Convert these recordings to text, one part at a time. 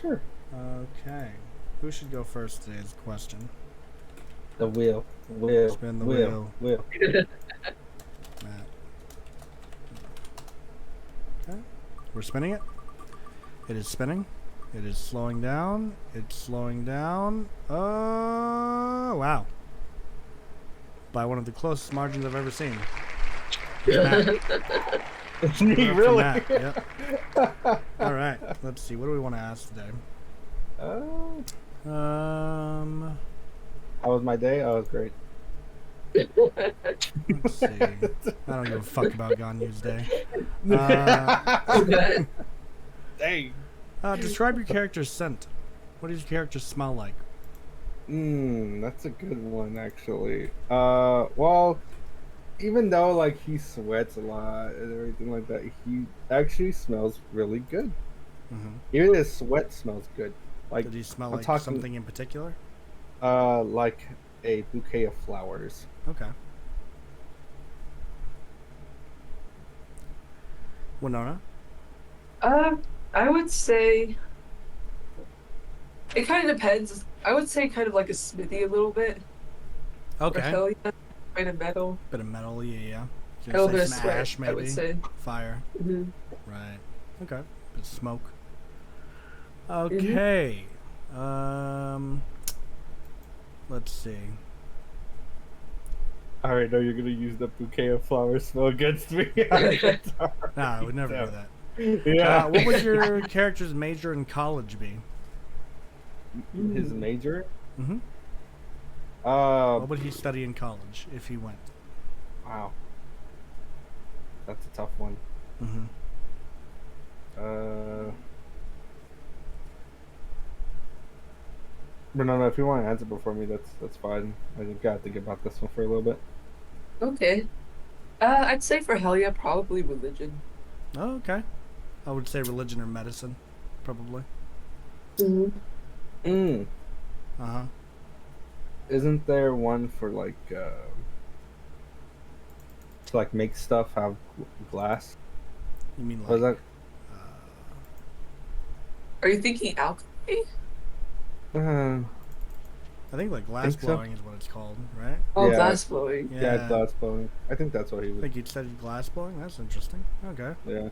sure. Okay. Who should go first today is the question. The wheel. Spin the wheel. Matt. Okay. We're spinning it. It is spinning. It is slowing down. It's slowing down. Oh, wow. By one of the closest margins I've ever seen. It's me, really? Yep. All right. Let's see. What do we want to ask today? How was my day? Oh, it was great. Let's see. I don't give a fuck about Ganyu's day. Dang. Describe your character's scent. What does your character smell like? That's a good one, actually. Well, even though like he sweats a lot and everything like that, he actually smells really good. Mm-hmm. Even his sweat smells good. Like, did he smell I'm like talking, something in particular? like a bouquet of flowers. Okay. Winona? I would say it kind of depends. I would say kind of like a smithy a little bit. Okay. Or hell yeah, kind of metal. Bit of metal, yeah. A little bit of some sweat, ash, maybe. I would say. Fire. Mm-hmm. Right. Okay. Bit of smoke. Okay. Let's see. I already know you're gonna use the bouquet of flowers smell against me. Nah, I would never do that. Yeah. What would your character's major in college be? His major? Mm-hmm. What What would he study in college if he went? Wow. That's a tough one. Mm-hmm. But no, if you want to answer before me, that's fine. I just gotta think about this one for a little bit. Okay. I'd say for hell yeah, probably religion. Oh, okay. I would say religion or medicine, probably. Mm. Uh-huh. Isn't there one for like to like make stuff have glass? You mean like... Was that? Are you thinking alchemy? I think like glass Think so. blowing is what it's called, right? Oh, Yeah. glass blowing. Yeah, glass blowing. I think that's what he I was. think you'd studied glass blowing. That's interesting. Okay. Yeah.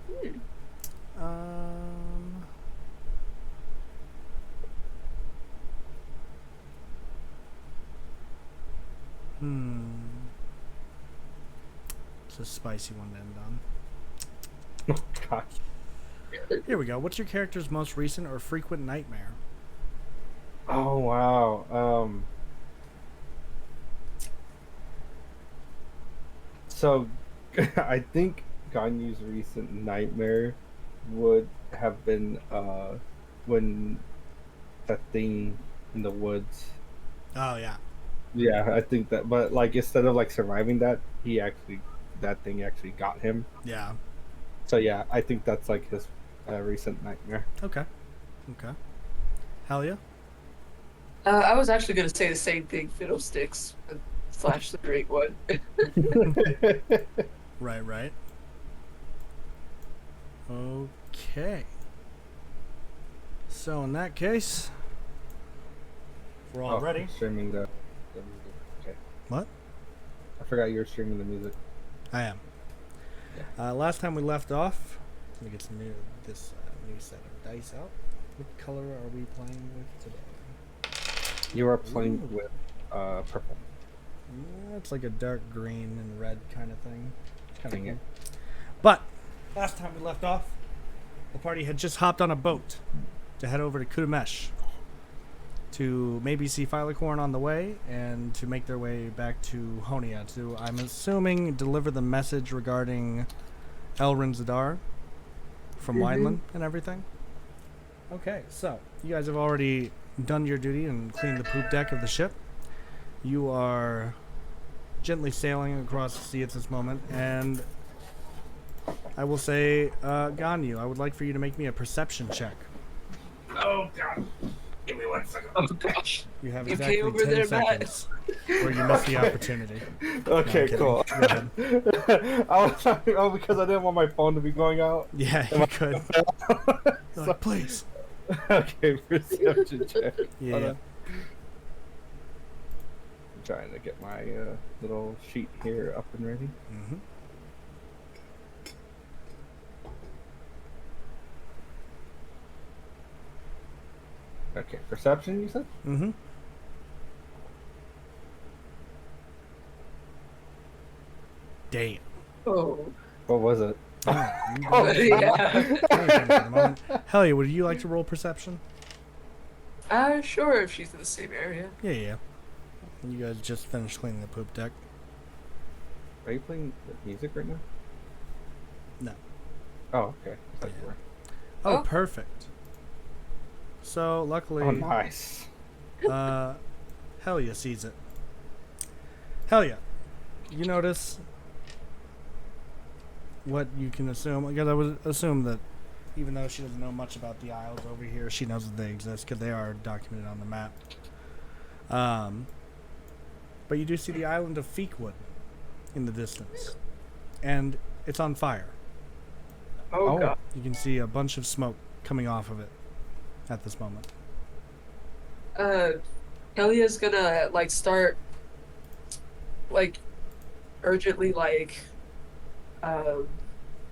It's a spicy one to end on. Oh gosh. Here we go. What's your character's most recent or frequent nightmare? Oh wow. So, I think Ganyu's recent nightmare would have been when that thing in the woods. Oh, yeah. Yeah, I think that. But like instead of like surviving that, that thing actually got him. Yeah. So yeah, I think that's like his recent nightmare. Okay. Hell yeah. I was actually gonna say the same thing, fiddlesticks / the great one. Right. Okay. So in that case, we're all ready. Streaming the music. Okay. What? I forgot you were streaming the music. I am. Yeah. Last time we left off, let me get some new set of dice out. What color are we playing with today? You are playing with purple. Yeah, it's like a dark green and red kind of thing. Kind of Dang it. But last time we left off, the party had just hopped on a boat to head over to Kudamesh to maybe see Phylicorn on the way and to make their way back to Honia to, I'm assuming, deliver the message regarding Elrin Zadar from Wineland and everything. Okay, so you guys have already done your duty and cleaned the poop deck of the ship. You are gently sailing across the sea at this moment, and I will say, Ganyu, I would like for you to make me a perception check. Oh god. Give me 1 second. Oh gosh. You have You exactly came over 10 there, seconds where you miss the opportunity. Okay, kidding. cool. Go ahead. I was because I didn't want my phone to be going out. Yeah, you could. Like, please. Okay, perception check. Yeah. Hold on. I'm trying to get my little sheet here up and ready. Mm-hmm. Okay, perception, you said? Mm-hmm. Damn. Oh. What was it? Oh, yeah. Hell yeah, would you like to roll perception? Sure, if she's in the same area. Yeah, yeah. You guys just finished cleaning the poop deck. Are you playing the music right now? No. Oh, okay. I thought you were. Oh, Oh. perfect. So, luckily, Oh, nice. Helia sees it. Helia, you notice what you can assume, because I would assume that even though she doesn't know much about the Isles over here, she knows that they exist because they are documented on the map. But you do see the island of Feekwood in the distance, and it's on fire. Oh, God. You can see a bunch of smoke coming off of it at this moment. Helia's gonna, like, start, like, urgently, like,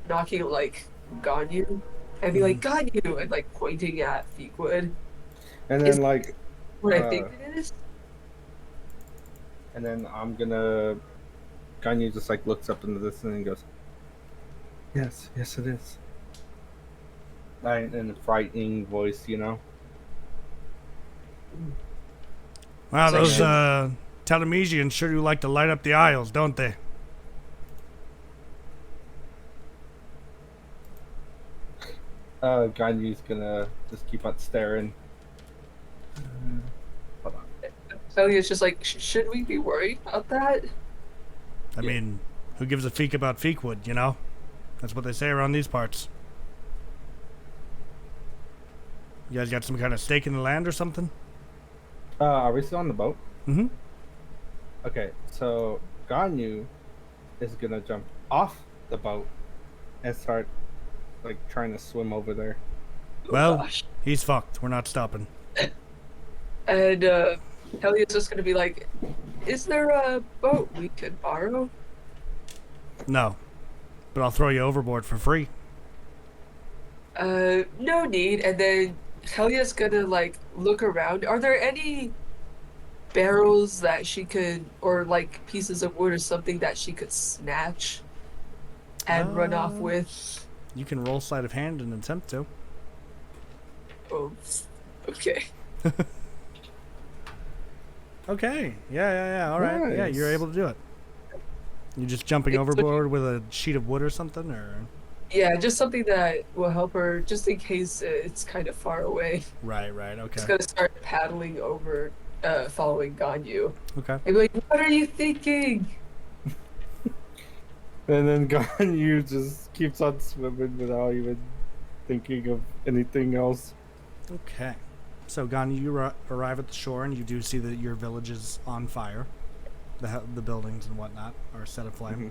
knocking, like, Ganyu, and be like, Ganyu, and, like, pointing at Feekwood. And Is- then, like, What I think it is? and then I'm gonna. Ganyu just, like, looks up into this and goes, yes, yes, it is. In a frightening voice, you know? Wow, So those should- Telemesians sure do like to light up the Isles, don't they? Ganyu's gonna just keep on staring. Hold on. Helia's just like, should we be worried about that? I mean, who gives a feek about Feekwood, you know? That's what they say around these parts. You guys got some kind of stake in the land or something? Are we still on the boat? Mm-hmm. Okay, so Ganyu is gonna jump off the boat and start like trying to swim over there. Well, Gosh. he's fucked. We're not stopping. And Helia's just gonna be like, is there a boat we could borrow? No. But I'll throw you overboard for free. No need. And then Helia's gonna like look around. Are there any barrels that she could, or like pieces of wood or something that she could snatch and run off Uh, with? You can roll sleight of hand and attempt to. Oh, okay. Okay. Yeah. All right. Yeah, you're Nice. able to do it. You just jumping It's overboard with a sheet of wood or something, or Yeah, just something that will help her, just in case it's kind of far away. right. Okay. Just gonna start paddling over, following Ganyu. Okay. And be like, what are you thinking? And then Ganyu just keeps on swimming without even thinking of anything else. Okay. So, Ganyu, you arrive at the shore, and you do see that your village is on fire. The buildings and whatnot are set aflame.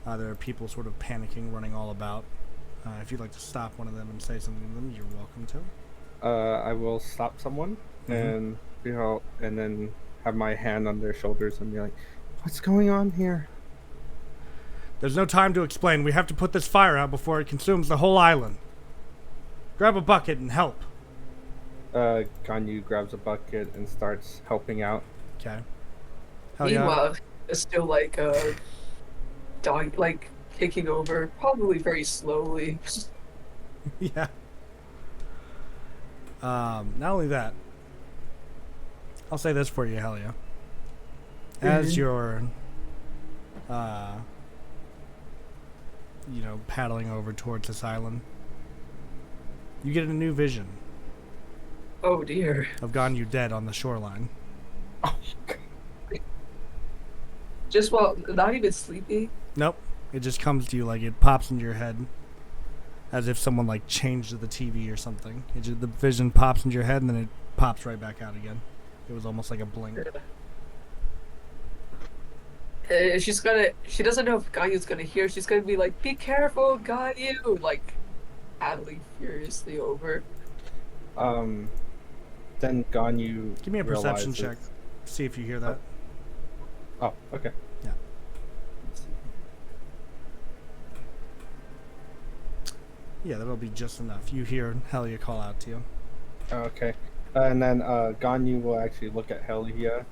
There are people sort of panicking, running all about. If you'd like to stop one of them and say something to them, you're welcome to. I will stop someone and and then have my hand on their shoulders and be like, "What's going on here?" There's no time to explain. We have to put this fire out before it consumes the whole island. Grab a bucket and help. Ganyu grabs a bucket and starts helping out. Okay. Hell yeah. Meanwhile, it's still like dog, like taking over, probably very slowly. Yeah. Not only that, I'll say this for you, Helia. As you're, paddling over towards this island, you get a new vision Oh dear. of Ganyu dead on the shoreline. Just while not even sleepy. Nope. It just comes to you like it pops into your head, as if someone like changed the TV or something. The vision pops into your head and then it pops right back out again. It was almost like a blink. She doesn't know if Ganyu's gonna hear. She's gonna be like, "Be careful, Ganyu!" Like, paddling furiously over. Um, then Ganyu Give me a perception realizes. check. See if you hear that. Oh, okay. Yeah. Yeah, that'll be just enough. You hear Helia call out to you. Okay. And then Ganyu will actually look at Helia.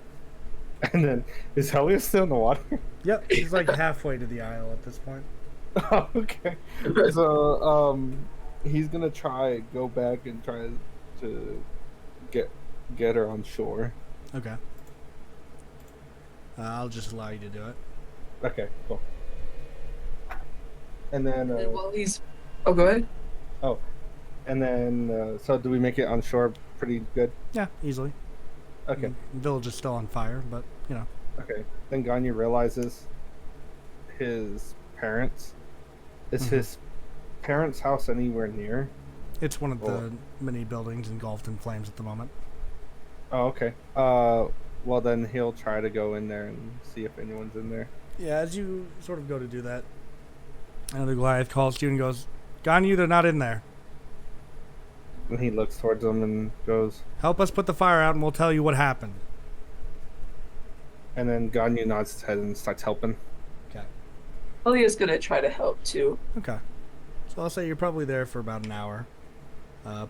And then, is Helia still in the water? Yep, she's like halfway to the aisle at this point. Oh, okay. So, he's gonna go back and try to get her on shore. Okay. I'll just allow you to do it. Okay, cool. And then, And while he's, oh, go ahead. oh, and then, so do we make it on shore pretty good? Yeah, easily. Okay, The village is still on fire, but, you know. okay. Then Ganyu realizes his parents. Is his parents' house anywhere near? It's one of the many buildings engulfed in flames at the moment. Oh, okay. Well then he'll try to go in there and see if anyone's in there. Yeah, as you sort of go to do that, the Goliath calls to you and goes, Ganyu, they're not in there. And he looks towards them and goes. Help us put the fire out and we'll tell you what happened. And then Ganyu nods his head and starts helping. Okay. Helia's gonna try to help too. Okay. So I'll say you're probably there for about an hour,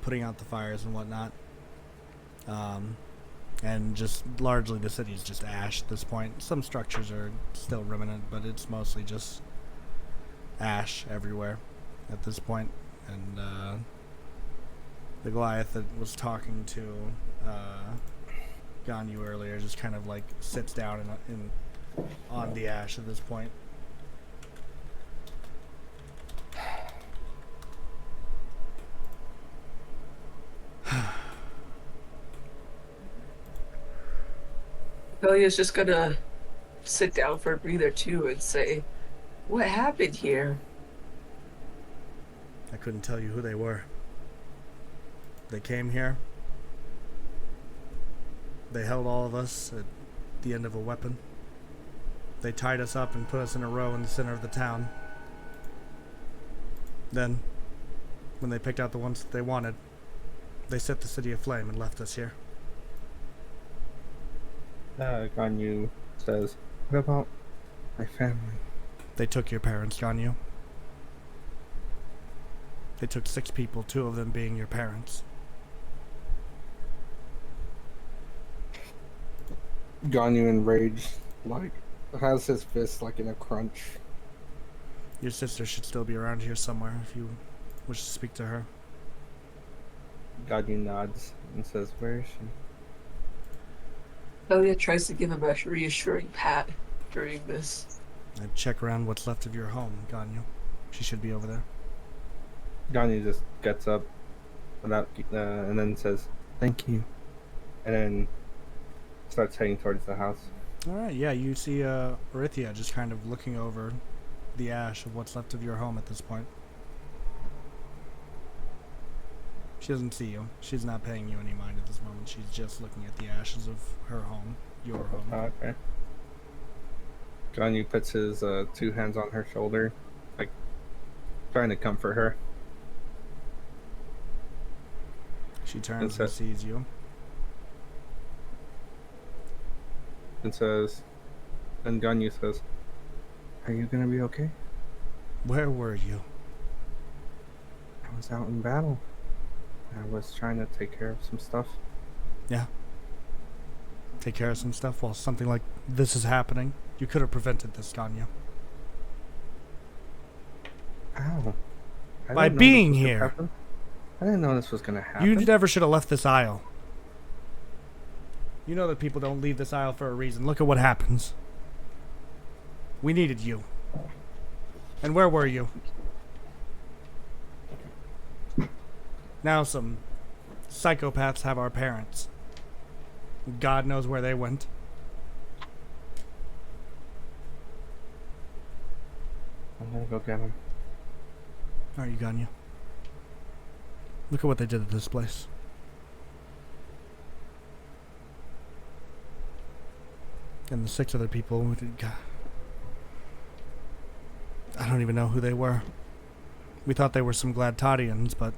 putting out the fires and whatnot. And just largely the city's just ash at this point. Some structures are still remnant, but it's mostly just ash everywhere at this point. And the Goliath that was talking to Ganyu earlier just kind of like sits down on the ash at this point. Helia's just gonna sit down for a breather too and say, what happened here? I couldn't tell you who they were. They came here. They held all of us at the end of a weapon. They tied us up and put us in a row in the center of the town. Then, when they picked out the ones that they wanted, they set the city aflame and left us here. Ganyu says, "What about my family?" They took your parents, Ganyu. They took 6 people, 2 of them being your parents. Ganyu enraged, like, has his fist like in a crunch. Your sister should still be around here somewhere if you wish to speak to her. Ganyu nods and says, "Where is she?" Helia tries to give him a reassuring pat during this. I'd check around what's left of your home, Ganyu. She should be over there. Ganyu just gets up without, and then says, "Thank you," and then starts heading towards the house. Alright, yeah, you see Orithia just kind of looking over the ash of what's left of your home at this point. She doesn't see you. She's not paying you any mind at this moment. She's just looking at the ashes of her home, your home. Okay. Ganyu puts his 2 hands on her shoulder, like trying to comfort her. She turns and sees you. And says, and Ganyu says, "Are you gonna be okay?" Where were you? "I was out in battle. I was trying to take care of some stuff." Yeah. Take care of some stuff while something like this is happening. You could have prevented this, Ganyu. Ow. I By didn't know being this was gonna here. happen. I didn't know this was gonna happen. You never should have left this aisle. You know that people don't leave this aisle for a reason. Look at what happens. We needed you. And where were you? Now some psychopaths have our parents. God knows where they went. I'm gonna go get him. Are you, Ganyu? Look at what they did to this place. And the 6 other people who did. God, I don't even know who they were. We thought they were some Gladtadians, but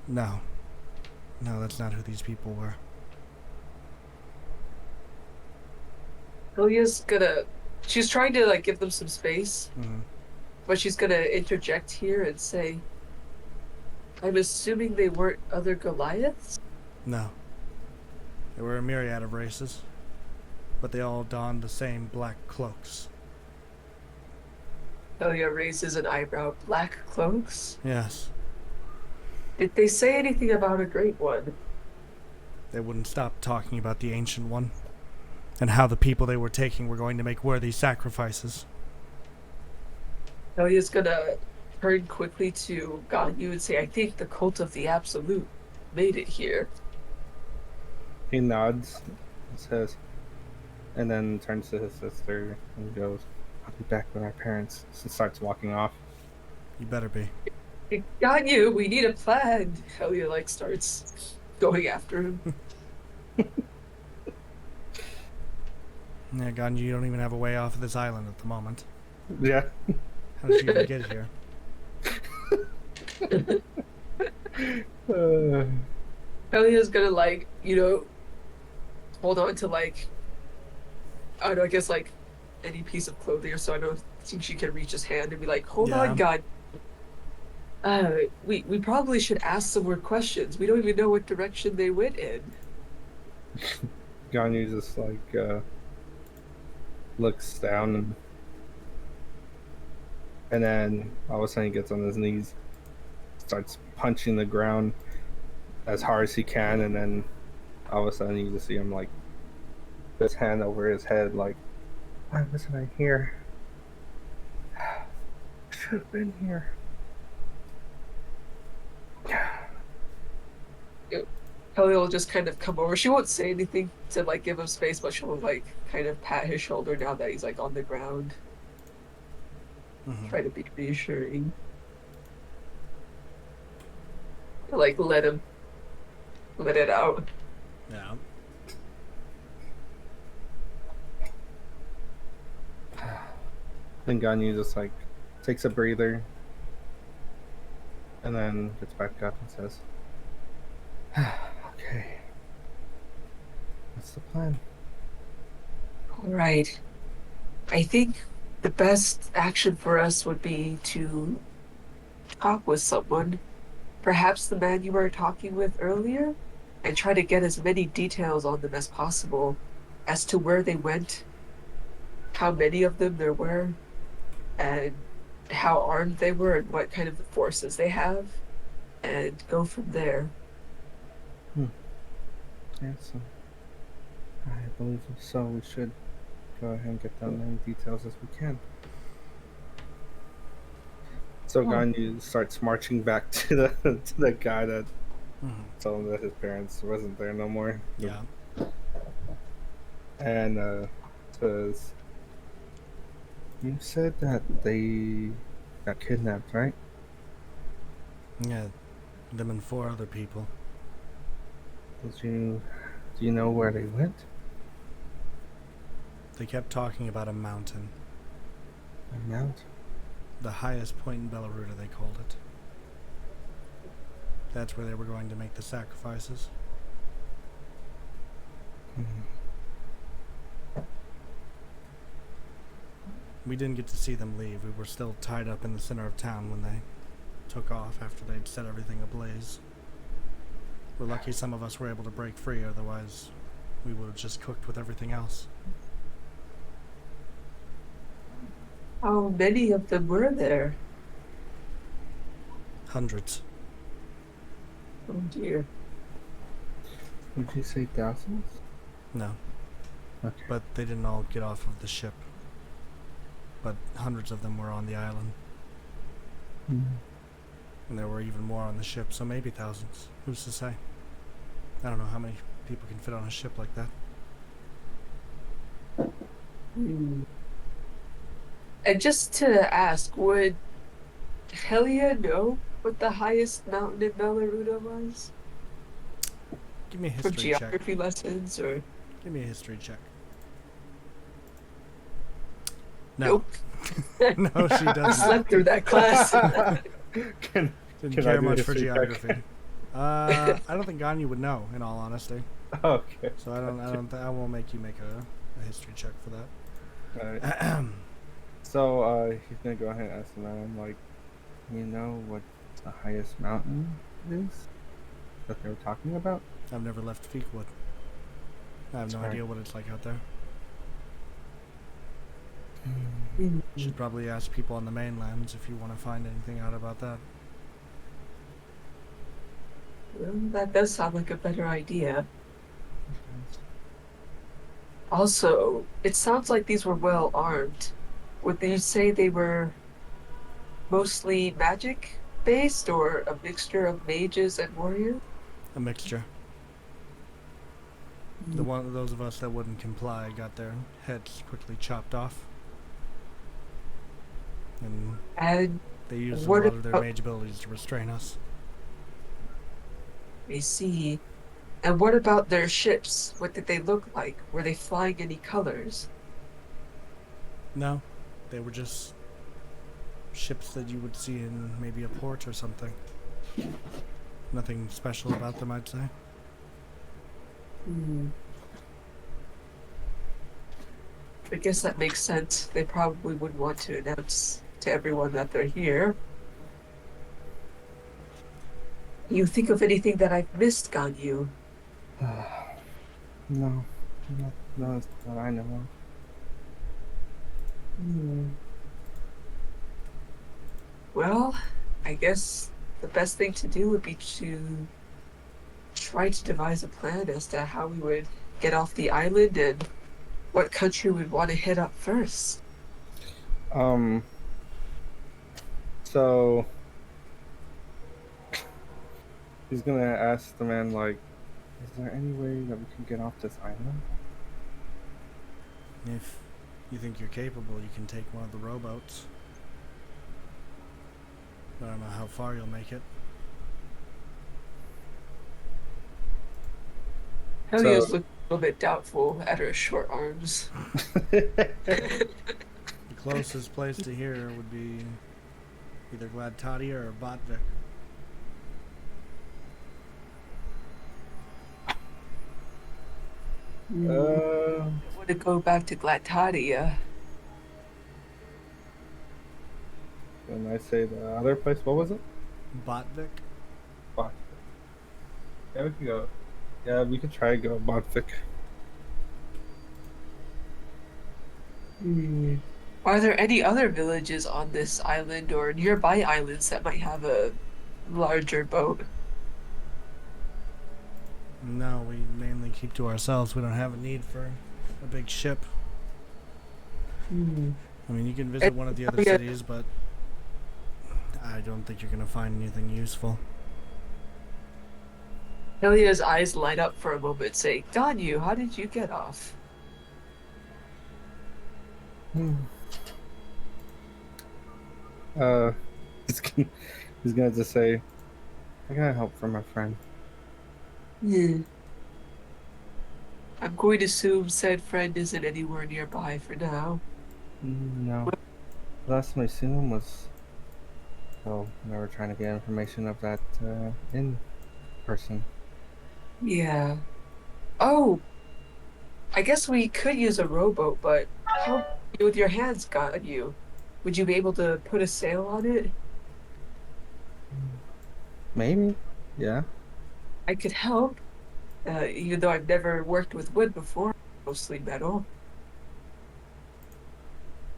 No. No, that's not who these people were. Helia's gonna. She's trying to like give them some space, Mm-hmm. but she's gonna interject here and say, "I'm assuming they weren't other Goliaths." No. There were a myriad of races, but they all donned the same black cloaks. Helia raises an eyebrow. Black cloaks? Yes. Did they say anything about a great one? They wouldn't stop talking about the Ancient One, and how the people they were taking were going to make worthy sacrifices. Helia's gonna turn quickly to Ganyu and say, "I think the cult of the Absolute made it here." He nods, says, and then turns to his sister and goes, "I'll be back with our parents." And starts walking off. You better be. Ganyu, we need a plan. Helia like starts going after him. Yeah, Ganyu, you don't even have a way off of this island at the moment. Yeah. How did you even get here? Helia's gonna like, hold on to like, I don't know, I guess like any piece of clothing or so. I don't think she can reach his hand and be like, "Hold Yeah. on, God. We probably should ask some more questions. We don't even know what direction they went in." Ganyu just like looks down and then all of a sudden he gets on his knees, starts punching the ground as hard as he can, and then all of a sudden you just see him like his hand over his head like, "Why wasn't I here? I should have been here." Helia will just kind of come over. She won't say anything to like give him space, but she'll like kind of pat his shoulder now that he's like on the ground. Mm-hmm. Try to be reassuring. Like let it out. Yeah. Then Ganyu just like takes a breather and then gets back up and says, "Okay, what's the plan?" All right. I think the best action for us would be to talk with someone, perhaps the man you were talking with earlier, and try to get as many details on them as possible as to where they went, how many of them there were, and how armed they were, and what kind of forces they have, and go from there. Yeah, so I believe so. We should go ahead and get down many details as we can. So Ganyu starts marching back to the guy that Mm-hmm. told him that his parents wasn't there no more. Yeah. And says, "You said that they got kidnapped, right?" Yeah. Them and 4 other people. Do you know where they went? They kept talking about a mountain. A mountain. The highest point in Belaruda, they called it. That's where they were going to make the sacrifices. We didn't get to see them leave. We were still tied up in the center of town when they took off after they'd set everything ablaze. We're lucky some of us were able to break free, otherwise we would have just cooked with everything else. How many of them were there? Hundreds. Oh dear. Would you say thousands? No. Okay. But they didn't all get off of the ship. But hundreds of them were on the island. And there were even more on the ship, so maybe thousands. Who's to say? I don't know how many people can fit on a ship like that. And just to ask, would Helia know what the highest mountain in Belaruda was? Give me a From history check. geography lessons or Give me a history check. No. Nope. No, she I doesn't. slept through that class. Didn't Can I care do a much for history check? geography. I don't think Ganyu would know, in all honesty. Okay. So I won't make you make a history check for Alright. that. So he's gonna go ahead and ask the man, like, you know what the highest mountain is that they were talking about? I've never left Feekwood. I have no Sorry. idea what it's like out there. Mm. You should probably ask people on the mainlands if you want to find anything out about that. Well, that does sound like a better idea. Also, it sounds like these were well armed. Would you say they were mostly magic based or a mixture of mages and warriors? A mixture. Those of us that wouldn't comply got their heads quickly chopped off, and And they used a what lot of their about, mage abilities to restrain us. I see. And what about their ships? What did they look like? Were they flying any colors? No, they were just ships that you would see in maybe a port or something. Nothing special about them, I'd say. Hmm. I guess that makes sense. They probably wouldn't want to announce to everyone that they're here. You think of anything that I've missed, Ganyu? No, no, it's that I know of. Hmm. Well, I guess the best thing to do would be to try to devise a plan as to how we would get off the island and what country we'd want to hit up first. Um, so he's gonna ask the man, like, is there any way that we can get off this island? If you think you're capable, you can take one of the rowboats. I don't know how far you'll make it. Helios So, looked a little bit doubtful at her short arms. The closest place to here would be either Gladtadia or Botvik. uh, Want to go back to Glatadia. and I say the other place, what was it? Botvik? Fuck. Yeah, we could go. Yeah, we could try to go Bodvik. Hmm. Are there any other villages on this island or nearby islands that might have a larger boat? No, we mainly keep to ourselves. We don't have a need for a big ship. Hmm. I mean, you can visit one of the other cities, but I don't think you're going to find anything useful. Helia's eyes light up for a moment, saying, Ganyu, how did you get off? Hmm. Uh, he's gonna, he's gonna just say, I got help from a friend. Hmm. I'm going to assume said friend isn't anywhere nearby for now. No. Last time I seen him was, oh, they were trying to get information of that in person. Yeah. Oh, I guess we could use a rowboat, but how with your hands, Ganyu? Would you be able to put a sail on it? Maybe. Yeah. I could help, even though I've never worked with wood before, mostly metal.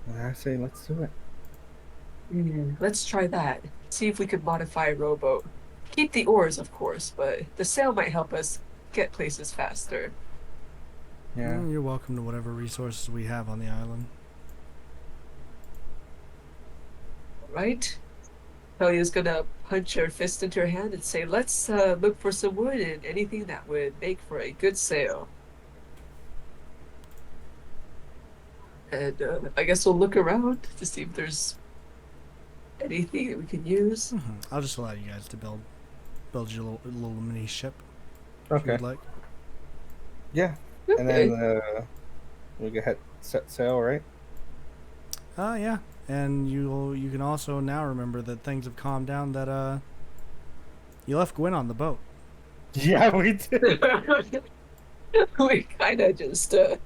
And I say, let's do it. Let's try that. See if we could modify a rowboat. Keep the oars, of course, but the sail might help us get places faster. Yeah. You're welcome to whatever resources we have on the island. Right? Helia's gonna punch her fist into her hand and say, let's look for some wood and anything that would make for a good sail. And I guess we'll look around to see if there's anything that we can use. I'll just allow you guys to build your little mini ship if Okay. you'd like. Yeah. And Okay. then we can set sail, right? Yeah. And you can also now remember that things have calmed down, that You left Gwen on the boat. Yeah, we did. We kind of just Yeah.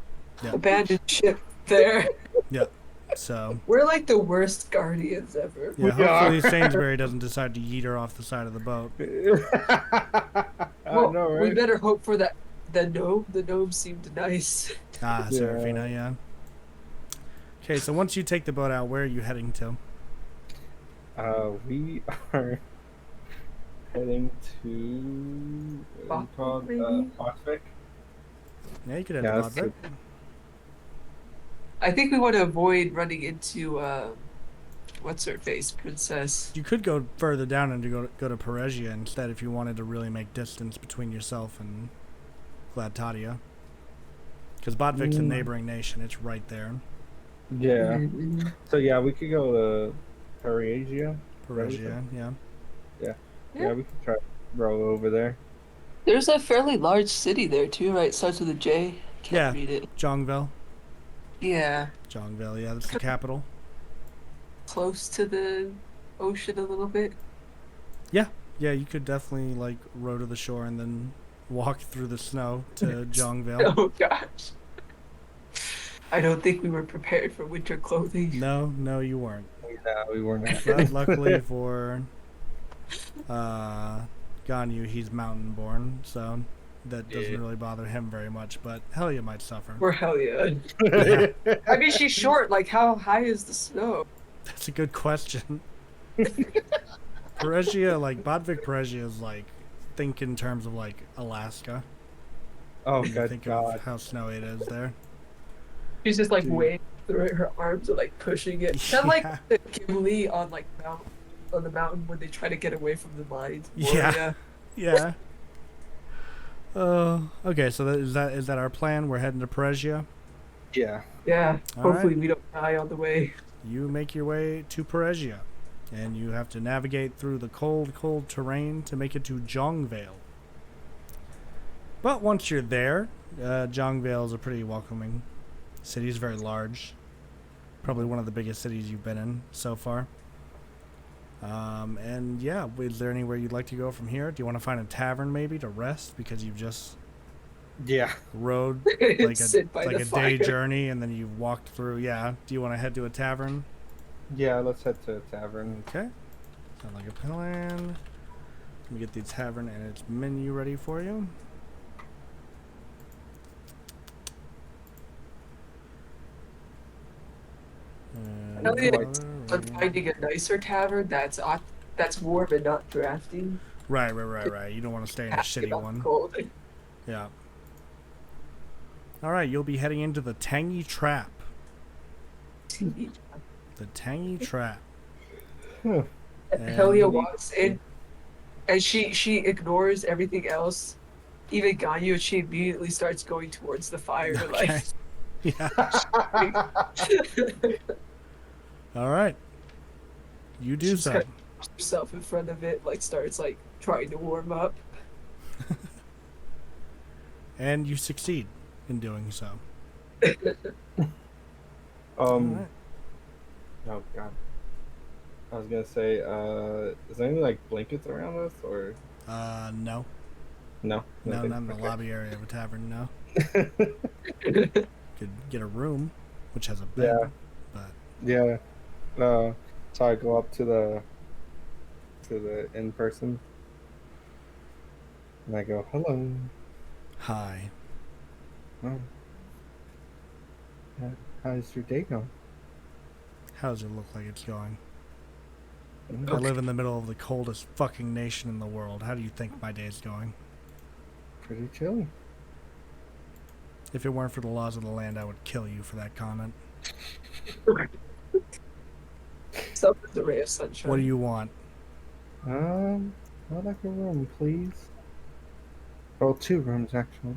abandoned ship there. Yeah. So, We're like the worst guardians ever. yeah, We hopefully are. Sainsbury doesn't decide to yeet her off the side of the boat. I Well, know, we right? better hope for that. The gnome. The gnome seemed nice. Ah, Yeah. Serafina, yeah. Okay, so once you take the boat out, where are you heading to? We are heading to what is it Boston, called? maybe? Botvik. Yeah, you could head Yeah, to that's Bodvik. I think we want to avoid running into what's her face, Princess. You could go further down and go to Peresia instead if you wanted to really make distance between yourself and Gladtadia. Because Bodvik's a neighboring nation. It's right there. Yeah. Mm-hmm. So yeah, we could go to Parasia. Peresia, yeah. Yeah. Yeah. Yeah, we could try to row over there. There's a fairly large city there too, right? Starts with a J. Can't Yeah, read it. Jongville. Yeah, Jongville, yeah, that's the capital. close to the ocean a little bit. Yeah, you could definitely like row to the shore and then walk through the snow to Jongville. Oh gosh. I don't think we were prepared for winter clothing. No, you weren't. No, we were not. But luckily for Ganyu, he's mountain born, so that doesn't really bother him very much. But Helia might suffer. We're hell yeah. Yeah, I mean, she's short. Like, how high is the snow? that's a good question. Peresia, like Bodvik Peresia is like, think in terms of like Alaska. Oh, When you good think God. of how snowy it is there. She's just like Dude. waving through it. Her arms are like pushing it. Kind of Yeah. like the Ghibli on like on the mountain when they try to get away from the mines. Yeah. Yeah. Okay. So is that our plan? We're heading to Peresia. Yeah. Yeah. All Hopefully right. we don't die on the way. You make your way to Peresia, and you have to navigate through the cold terrain to make it to Jongvale. But once you're there, Jongvale is a pretty welcoming city. It's very large. Probably one of the biggest cities you've been in so far. And yeah, is there anywhere you'd like to go from here? Do you want to find a tavern maybe to rest because you've just Yeah. rode like Sit by a the day fire. journey and then you've walked through? Yeah. Do you want to head to a tavern? Yeah, let's head to a tavern. Okay. Sound like a plan. Let me get the tavern and its menu ready for you. Hell yeah. I'm Right. finding a nicer tavern that's warm and not drafty. Right. You don't want to stay in a Asking shitty about one. cold. Yeah. All right, you'll be heading into the Tangy Trap. The Tangy Trap. Huh. Helia walks in, and she ignores everything else, even Ganyu. She immediately starts going towards the fire, Okay. Yeah. All right. You do She's so. got herself in front of it, like starts like trying to warm up. And you succeed in doing so. Oh Alright. God. I was gonna say, is there any like blankets around us or No. no? No, Nothing? not in the Okay. lobby area of a tavern, no. Could get a room, which has a bed, Yeah. but Yeah. So I go up to the in person and I go, hello. hi. Oh. How's your day going? How does it look like it's going? I Okay. live in the middle of the coldest fucking nation in the world. How do you think my day's going? Pretty chilly. If it weren't for the laws of the land, I would kill you for that comment. Some is a ray of sunshine. What do you want? I'd like a room, please. Oh, 2 rooms actually.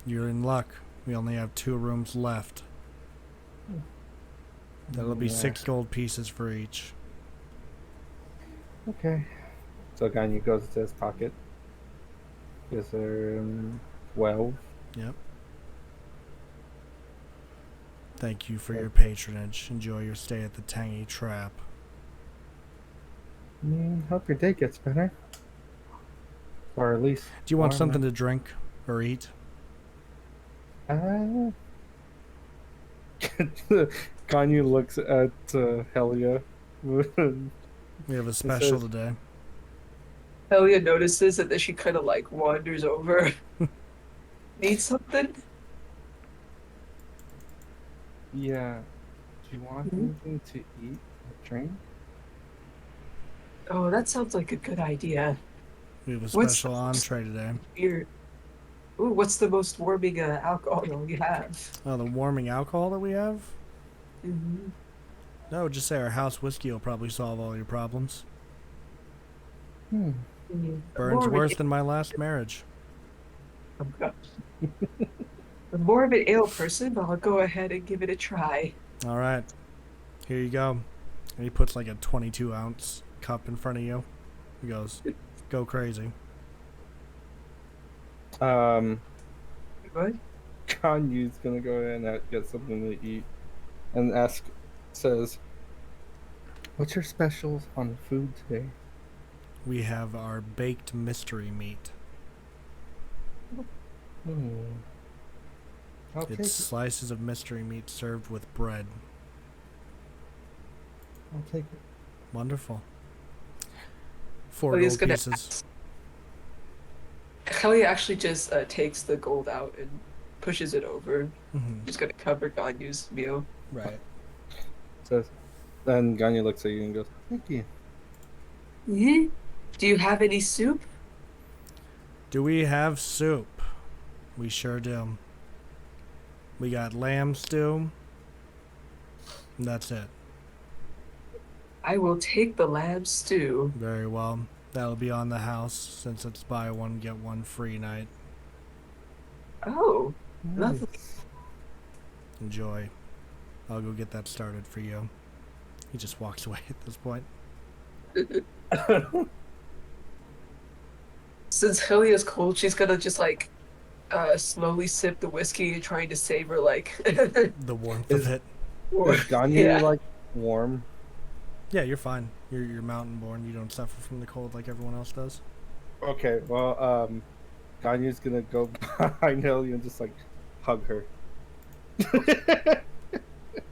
You're in luck. We only have 2 rooms left. That'll be Yeah. 6 gold pieces for each. Okay. So Ganyu goes to his pocket. Is there 12? Yep. Thank you for your patronage. Enjoy your stay at the Tangy Trap. Hope your day gets better. or at least Do you want warm something enough. to drink or eat? Uh, Kanye looks at Helia and We have a special says, today. Helia notices and then she kind of like wanders over. Need something? "Yeah, do you want Mhm. anything to eat or drink?" Oh, that sounds like a good idea. We have a What's the special most entree today. beer? Ooh, what's the most warming alcohol that we have? Oh, the warming alcohol that we have? Hmm. No, just say our house whiskey will probably solve all your problems. Hmm. Burns More of an worse than my last marriage. I'm more of an ale person, but I'll go ahead and give it a try. All right, here you go. And he puts like a 22-ounce cup in front of you. He goes, go crazy. Um, What? Kanye's gonna go ahead and get something to eat and says, "What's your specials on food today?" We have our baked mystery meat. Hmm. I'll take It's it. slices of mystery meat served with bread. I'll take it. Wonderful. 4 Helia's gold gonna pieces. Helia actually just takes the gold out and pushes it over. Mm-hmm. Just gonna cover Ganyu's meal. Right. Says, then Ganya looks at you and goes, "Thank you." Hmm. Do you have any soup? Do we have soup? We sure do. We got lamb stew. And that's it. I will take the lamb stew. Very well. That'll be on the house since it's buy one, get one free night. Oh, lovely. Nice. Enjoy. I'll go get that started for you. He just walks away at this point. Since Helia's cold, she's gonna just like slowly sip the whiskey, trying to savor like. The warmth of Is it. is Ganya Yeah. like warm? Yeah, you're fine. You're mountain born. You don't suffer from the cold like everyone else does. Okay, well, Ganya's gonna go behind Ellie and just like hug her.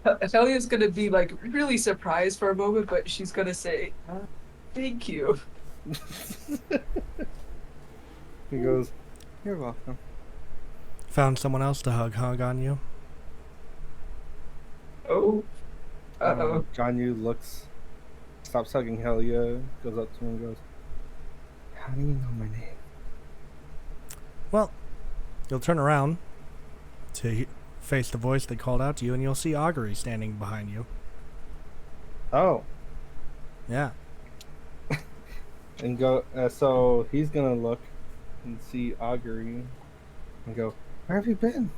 Helia's gonna be like really surprised for a moment, but she's gonna say, "Thank you." He goes, "You're welcome." Found someone else to hug on you. Oh, uh-oh. Ganyu stops hugging Helia, goes up to him and goes, "How do you know my name?" Well, you'll turn around to face the voice that called out to you, and you'll see Augury standing behind you. Oh, Yeah. and go. So he's gonna look and see Augury and go, "Where have you been?"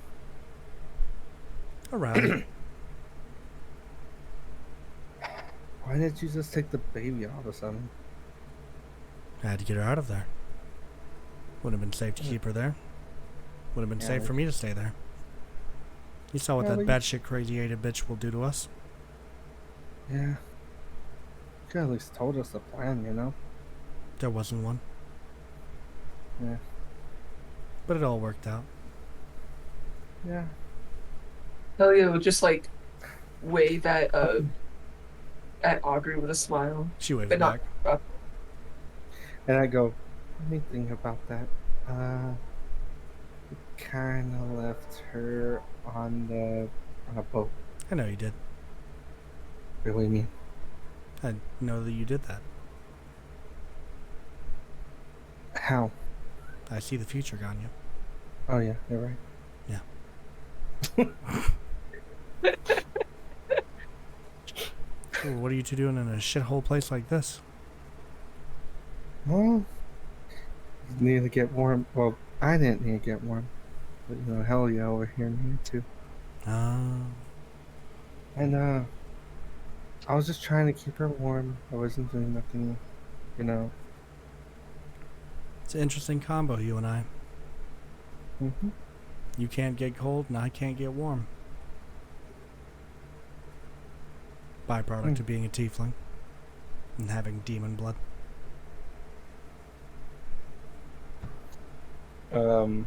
Around. Why did you just take the baby all of a sudden? I had to get her out of there. Would have been safe to keep her there. Would have been Yeah, safe for me to stay there. You saw what Yeah, that but batshit crazy Ada bitch will do to us. Yeah. You could at least told us the plan, you know? There wasn't one. Yeah. But it all worked out. Yeah. Helia would just like wave at Augury with a smile, She waves but not. back. And I go, let me think about that. Kind of left her on a boat. I know you did. What do you mean? I know that you did that. How? I see the future, Ganya. Oh yeah, you're right. Yeah. Ooh, what are you two doing in a shithole place like this? Well, you need to get warm. Well, I didn't need to get warm, but you know, hell yeah, over here needed to. And I was just trying to keep her warm. I wasn't doing nothing, you know. It's an interesting combo, you and I. Mm-hmm. You can't get cold, and I can't get warm. Byproduct of being a tiefling and having demon blood. Um,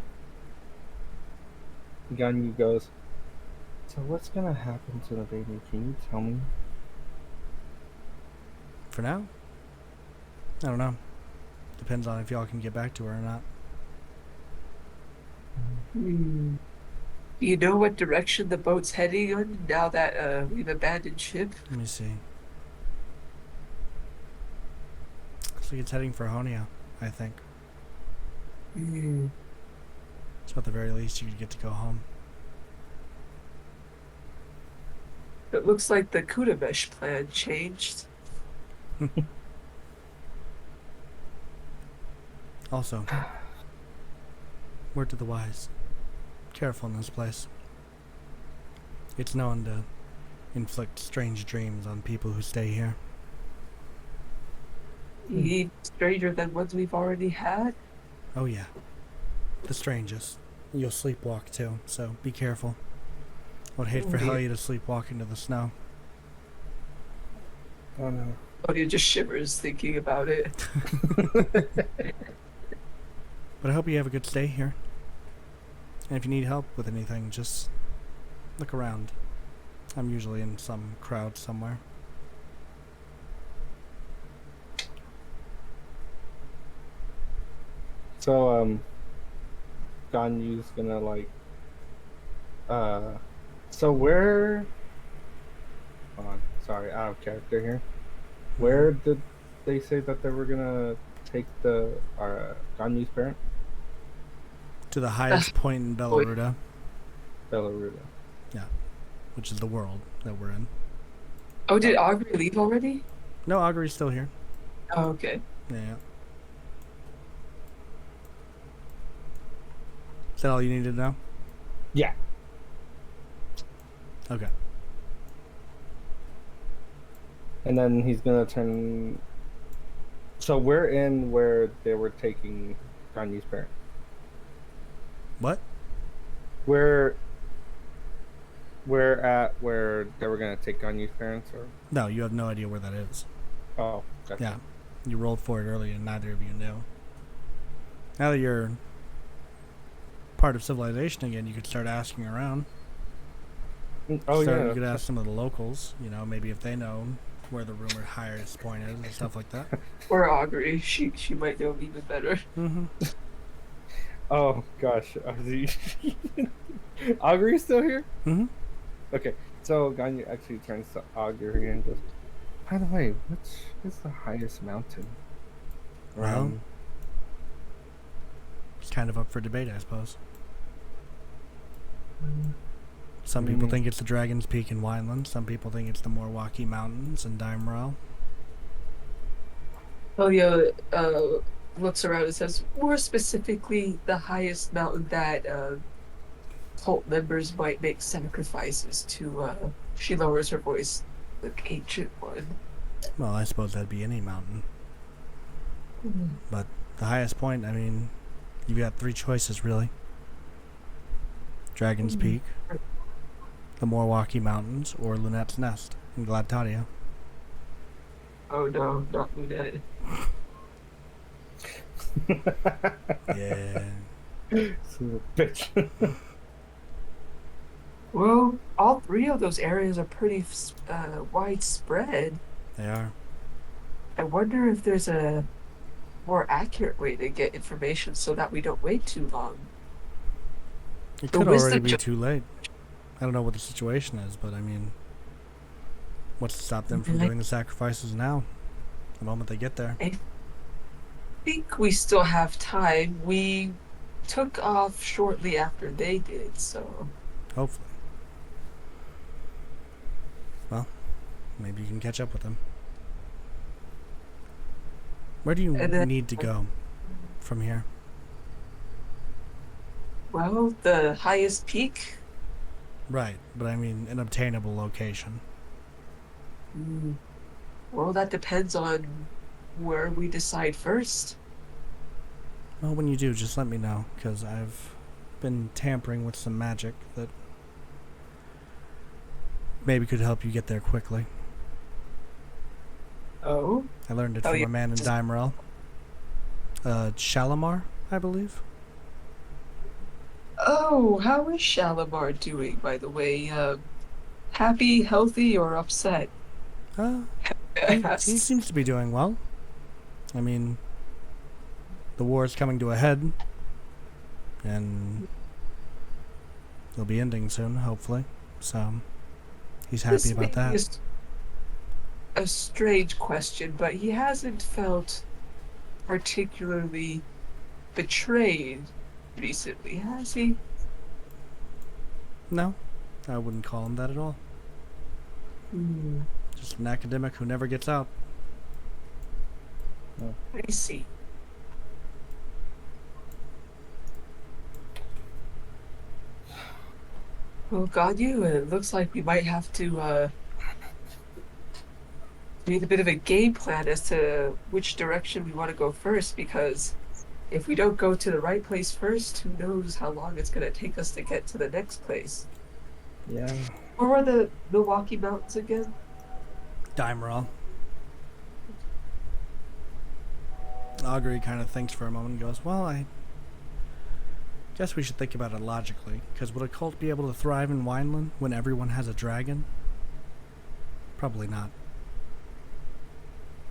Ganyu goes, so what's gonna happen to the baby? Can you tell me? For now, I don't know. Depends on if y'all can get back to her or not. Hmm. Do you know what direction the boat's heading on now that we've abandoned ship? Let me see. Looks like it's heading for Honia, I think. Hmm. So at the very least, you could get to go home. It looks like the Kudamesh plan changed. Also, word to the wise. Careful in this place. It's known to inflict strange dreams on people who stay here. Even stranger than ones we've already had. Oh yeah. The strangest. You'll sleepwalk too, so be careful. I would hate for Yeah. Helly to sleepwalk into the snow. Oh no. Claudia just shivers thinking about it. But I hope you have a good stay here. And if you need help with anything, just look around. I'm usually in some crowd somewhere. So Ganyu's gonna like so where hold on, sorry, out of character here. Where did they say that they were gonna take the Ganyu's parent? To the highest point in Belaruda, Belaruda. which is the world that we're in. Oh, did Aubrey leave already? No, Augury's still here. Oh, okay. Yeah. Is that all you needed to know? Yeah. Okay. And then he's gonna turn. So we're in where they were taking Ganyu's parent. What? We're at where they were gonna take Ganyu's parents, or No, you have no idea where that is. oh, gotcha. Yeah. You rolled for it earlier and neither of you knew. Now that you're part of civilization again, you could start asking around. Oh You yeah. could ask some of the locals, maybe if they know where the rumored highest point is and stuff like that. Or Aubrey. She might know even better. Mm-hmm. Oh gosh, Augury's still here? Mm-hmm. Okay, so Ganyu actually turns to Augury and goes, by the way, which is the highest mountain? Well, it's kind of up for debate, I suppose. Some people think it's the Dragon's Peak in Wineland. Some people think it's the Milwaukee Mountains in Dimerel. Claudia looks around and says, more specifically, the highest mountain that cult members might make sacrifices to. She lowers her voice, the ancient one. Well, I suppose that'd be any mountain. But the highest point, I mean, you've got three choices, really. Dragon's Peak, the Milwaukee Mountains, or Lunette's Nest in Gladtadia. Oh no, not Lunette. Yeah. Son of a bitch. Well, all three of those areas are pretty widespread. They are. I wonder if there's a more accurate way to get information so that we don't wait too long. It The could already wisdom be ju- too late. I don't know what the situation is, but I mean, what's to stop them from Like- doing the sacrifices now? The moment they get there. I think we still have time. We took off shortly after they did, so Hopefully. Well, maybe you can catch up with them. Where do you And then- need to go from here? well, the highest peak. Right, but I mean an obtainable location. Well, that depends on where we decide first. Well, when you do, just let me know, because I've been tampering with some magic that maybe could help you get there quickly. Oh, I learned it Oh, from yeah. a man in Dimerel. Shalimar, I believe. Oh, how is Shalimar doing, by the way? Happy, healthy, or upset? Uh, he Yes. seems to be doing well. I mean, the war is coming to a head, and it'll be ending soon, hopefully. So he's happy This about may be that. a strange question, but he hasn't felt particularly betrayed recently, has he? No, I wouldn't call him that at all. Hmm, Just an academic who never gets out. I see. Well, got you. It looks like we might have to need a bit of a game plan as to which direction we want to go first, because if we don't go to the right place first, who knows how long it's going to take us to get to the next place. Yeah. Where were the Milwaukee Mountains again? Dimeral. Augury kind of thinks for a moment and goes, well, I guess we should think about it logically, because would a cult be able to thrive in Wineland when everyone has a dragon? Probably not.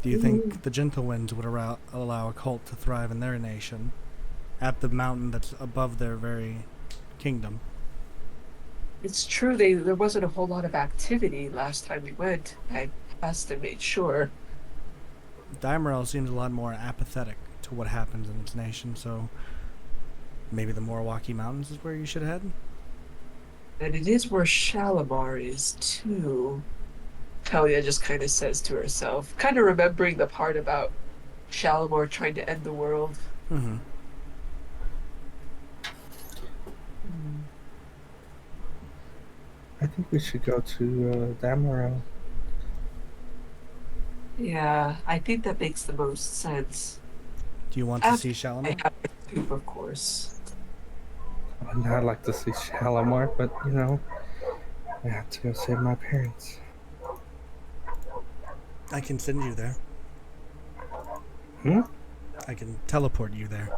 Do you think the Gentle Winds would allow a cult to thrive in their nation at the mountain that's above their very kingdom? It's true, there wasn't a whole lot of activity last time we went. I asked and made sure. Dimerel seems a lot more apathetic to what happens in its nation, so maybe the Milwaukee Mountains is where you should head? And it is where Shalimar is, too. Talia just kind of says to herself, kind of remembering the part about Shalimar trying to end the world. Mm-hmm. Hmm. I think we should go to Damaro. Yeah, I think that makes the most sense. Do you want to After see Shalimar? I have the scoop, of course. I'd not like to see Shalimar, but I have to go save my parents. I can send you there. Hmm? I can teleport you there.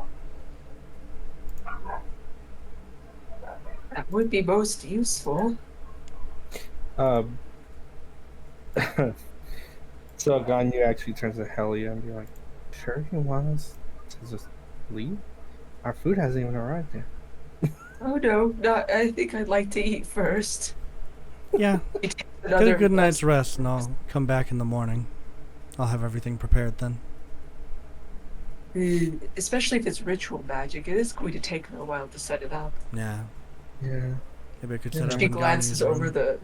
That would be most useful. Um. So Ganyu actually turns to Helia and be like, "Sure, you want us to just leave? Our food hasn't even arrived yet." Oh no, not, I think I'd like to eat first. Yeah, He takes get a another good night's rest, and I'll come back in the morning. I'll have everything prepared then. Especially if it's ritual magic, it is going to take her a while to set it up. Yeah, Yeah. maybe I could Yeah. set up She in glances Ganyu's over room. the.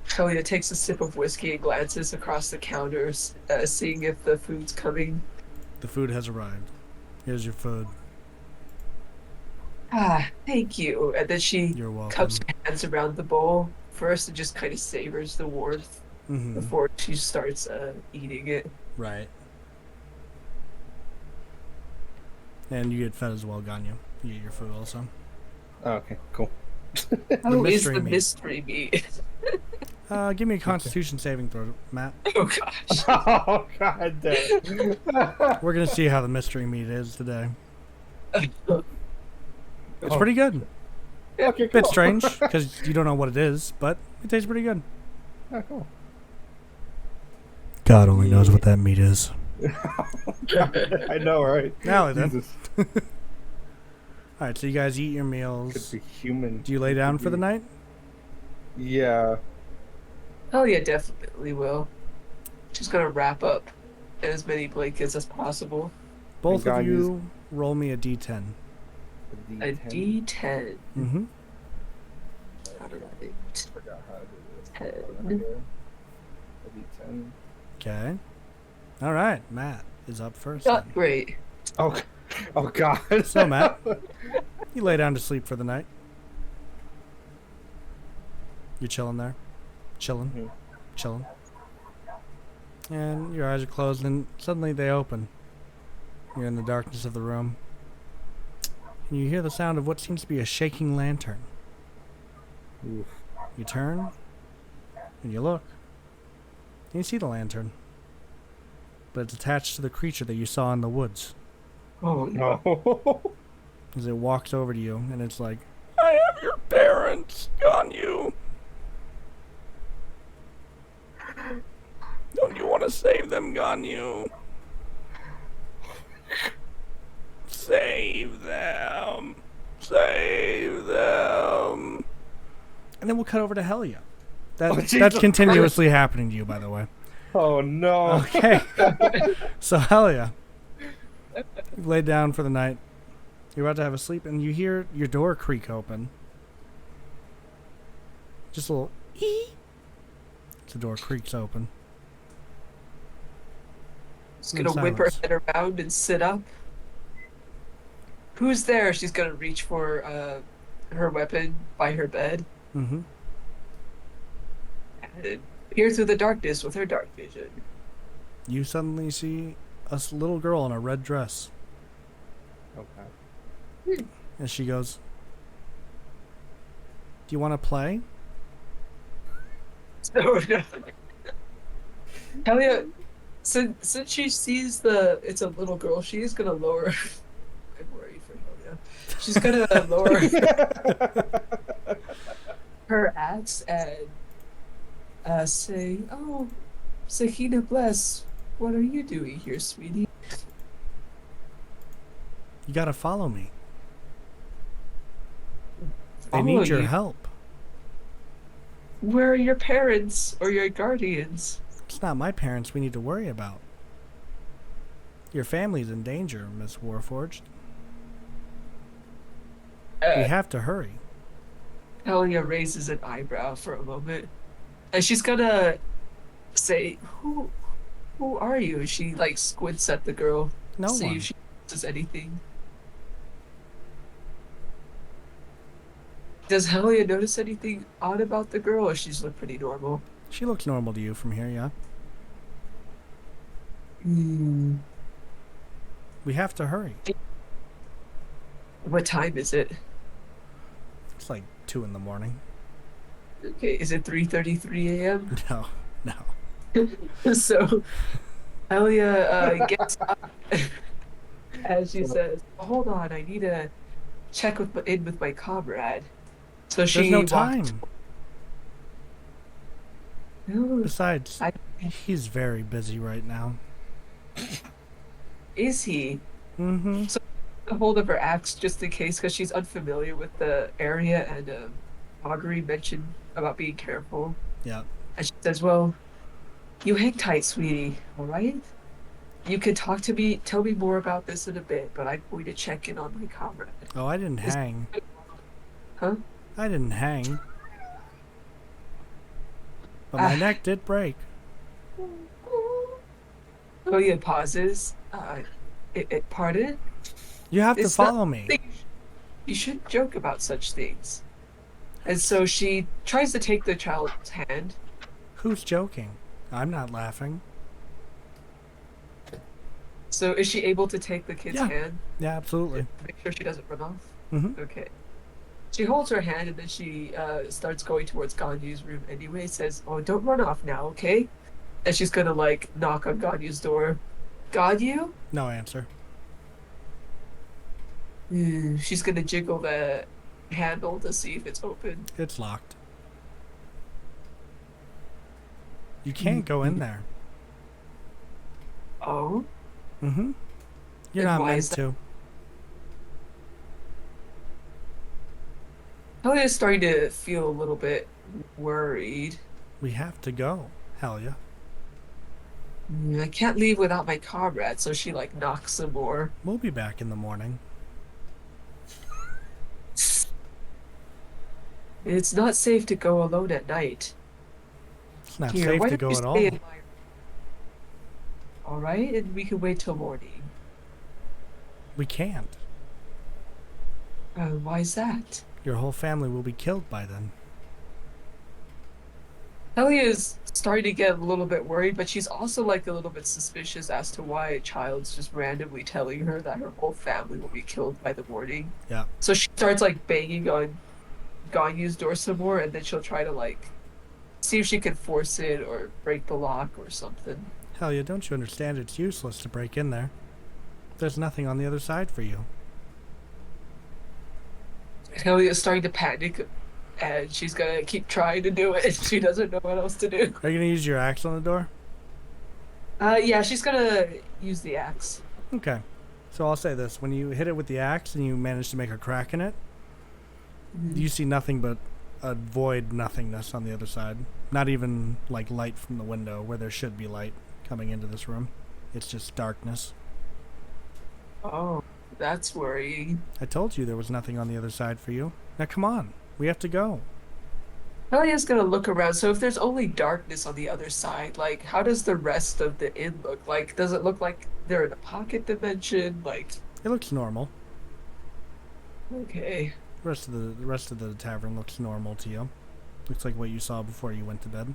Talia takes a sip of whiskey and glances across the counters, seeing if the food's coming. The food has arrived. Here's your food. Ah, thank you. And then she You're welcome. cups her hands around the bowl first and just kind of savors the warmth Mm-hmm. before she starts eating it. Right. And you get fed as well, Ganyu. You get your food also. Oh, okay, cool. Oh, is mystery the meat. mystery meat? Give me a Constitution saving throw, Matt. Oh gosh. Oh god damn. We're gonna see how the mystery meat is today. It's Oh, pretty good. okay, cool. Bit strange because you don't know what it is, but it tastes pretty good. Oh, cool. God only knows what that meat is. I know, right? Now then. Jesus. All right, so you guys eat your Could meals. be human. Do you lay down for the night? Yeah. Oh yeah, definitely will. She's gonna wrap up in as many blankets as possible. Both God of you roll me a d10. A D10. Mm-hmm. Alright. Forgot how to do this. 10. A D10. Okay. All right, Matt is up first. Not then. great. Oh, oh god. So, Matt, you lay down to sleep for the night. You're chilling there. Chilling. Mhm. Chilling. And your eyes are closed, and suddenly they open. You're in the darkness of the room. And you hear the sound of what seems to be a shaking lantern. Oof. You turn, and you look. And you see the lantern. But it's attached to the creature that you saw in the woods. Oh no. No. As it walks over to you, and it's like, I have your parents on you. Don't you want to save them, Ganyu? Save them. Save them. And then we'll cut over to Helia. Oh, That's Jesus continuously happening to you, by the way. Oh no. Okay. So Helia, you've laid down for the night. You're about to have a sleep, and you hear your door creak open. Just a little ee. The door creaks open. She's gonna whip her head around and sit up. Who's there? She's gonna reach for her weapon by her bed Mm-hmm. and peer through the darkness with her dark vision. You suddenly see a little girl in a red dress. Okay. And she goes, do you want to play? So, Talia, since she sees it's a little girl, she is gonna lower. I'm worried for Talia. She's gonna lower her axe and say, "Oh, Sakina, bless. What are you doing here, sweetie?" You gotta follow me. They Follow need your you? help. Where are your parents or your guardians? It's not my parents we need to worry about. Your family's in danger, Miss Warforged. We have to hurry. Talia raises an eyebrow for a moment, and she's gonna say, "Who are you?" She like squints at the girl, No see one. if she says anything. Does Helia notice anything odd about the girl, or she's look pretty normal? She looks normal to you from here, yeah? Hmm. We have to hurry. What time is it? It's like 2 in the morning. Okay, is it 3:33 a.m.? No, no. So Helia gets up as she says, "Hold on, I need to check in with my comrade." So There's she no walks. time. No, Besides, I- he's very busy right now. is he? Mm-hmm. A hold of her axe just in case, because she's unfamiliar with the area, and Augury mentioned about being careful. Yeah. And she says, "Well, you hang tight, sweetie, all right? You can talk to me, tell me more about this in a bit, but I'm going to check in on my comrade." Oh, I didn't hang. Huh? I didn't hang. But my neck did break. Helia pauses. Pardon? You have to It's not follow me. something you shouldn't joke about such things. And so she tries to take the child's hand. Who's joking? I'm not laughing. So is she able to take the kid's Yeah. hand? Yeah, absolutely. Make sure she doesn't run off? Mm-hmm. Okay. She holds her hand, and then she starts going towards Ganyu's room anyway. Says, "Oh, don't run off now, okay?" And she's gonna like knock on Ganyu's door. "Ganyu?" No answer. She's gonna jiggle the handle to see if it's open. It's locked. You can't go in there. Oh? Mm-hmm. You're And not why meant is that? to. Helia's starting to feel a little bit worried. We have to go. Hell yeah. I can't leave without my comrade, so she like knocks some more. We'll be back in the morning. It's not safe to go alone at night. It's not Here, safe why to don't go you at all. stay in my room? All right, and we can wait till morning. We can't. Why is that? Your whole family will be killed by then. Helia is starting to get a little bit worried, but she's also like a little bit suspicious as to why a child's just randomly telling her that her whole family will be killed by the morning. Yeah. So she starts like banging on Ganyu's door some more, and then she'll try to like see if she can force it or break the lock or something. Hell yeah, don't you understand? It's useless to break in there. There's nothing on the other side for you. Helia's starting to panic, and she's gonna keep trying to do it. She doesn't know what else to do. Are you gonna use your axe on the door? Yeah, she's gonna use the axe. Okay. So I'll say this: when you hit it with the axe and you manage to make a crack in it, you see nothing but a void nothingness on the other side. Not even like light from the window where there should be light coming into this room. It's just darkness. Oh, that's worrying. I told you there was nothing on the other side for you. Now come on, we have to go. Helia's gonna look around. So if there's only darkness on the other side, like how does the rest of the inn look? Like, does it look like they're in a pocket dimension? Like, It looks normal. okay. The rest of the tavern looks normal to you. Looks like what you saw before you went to bed.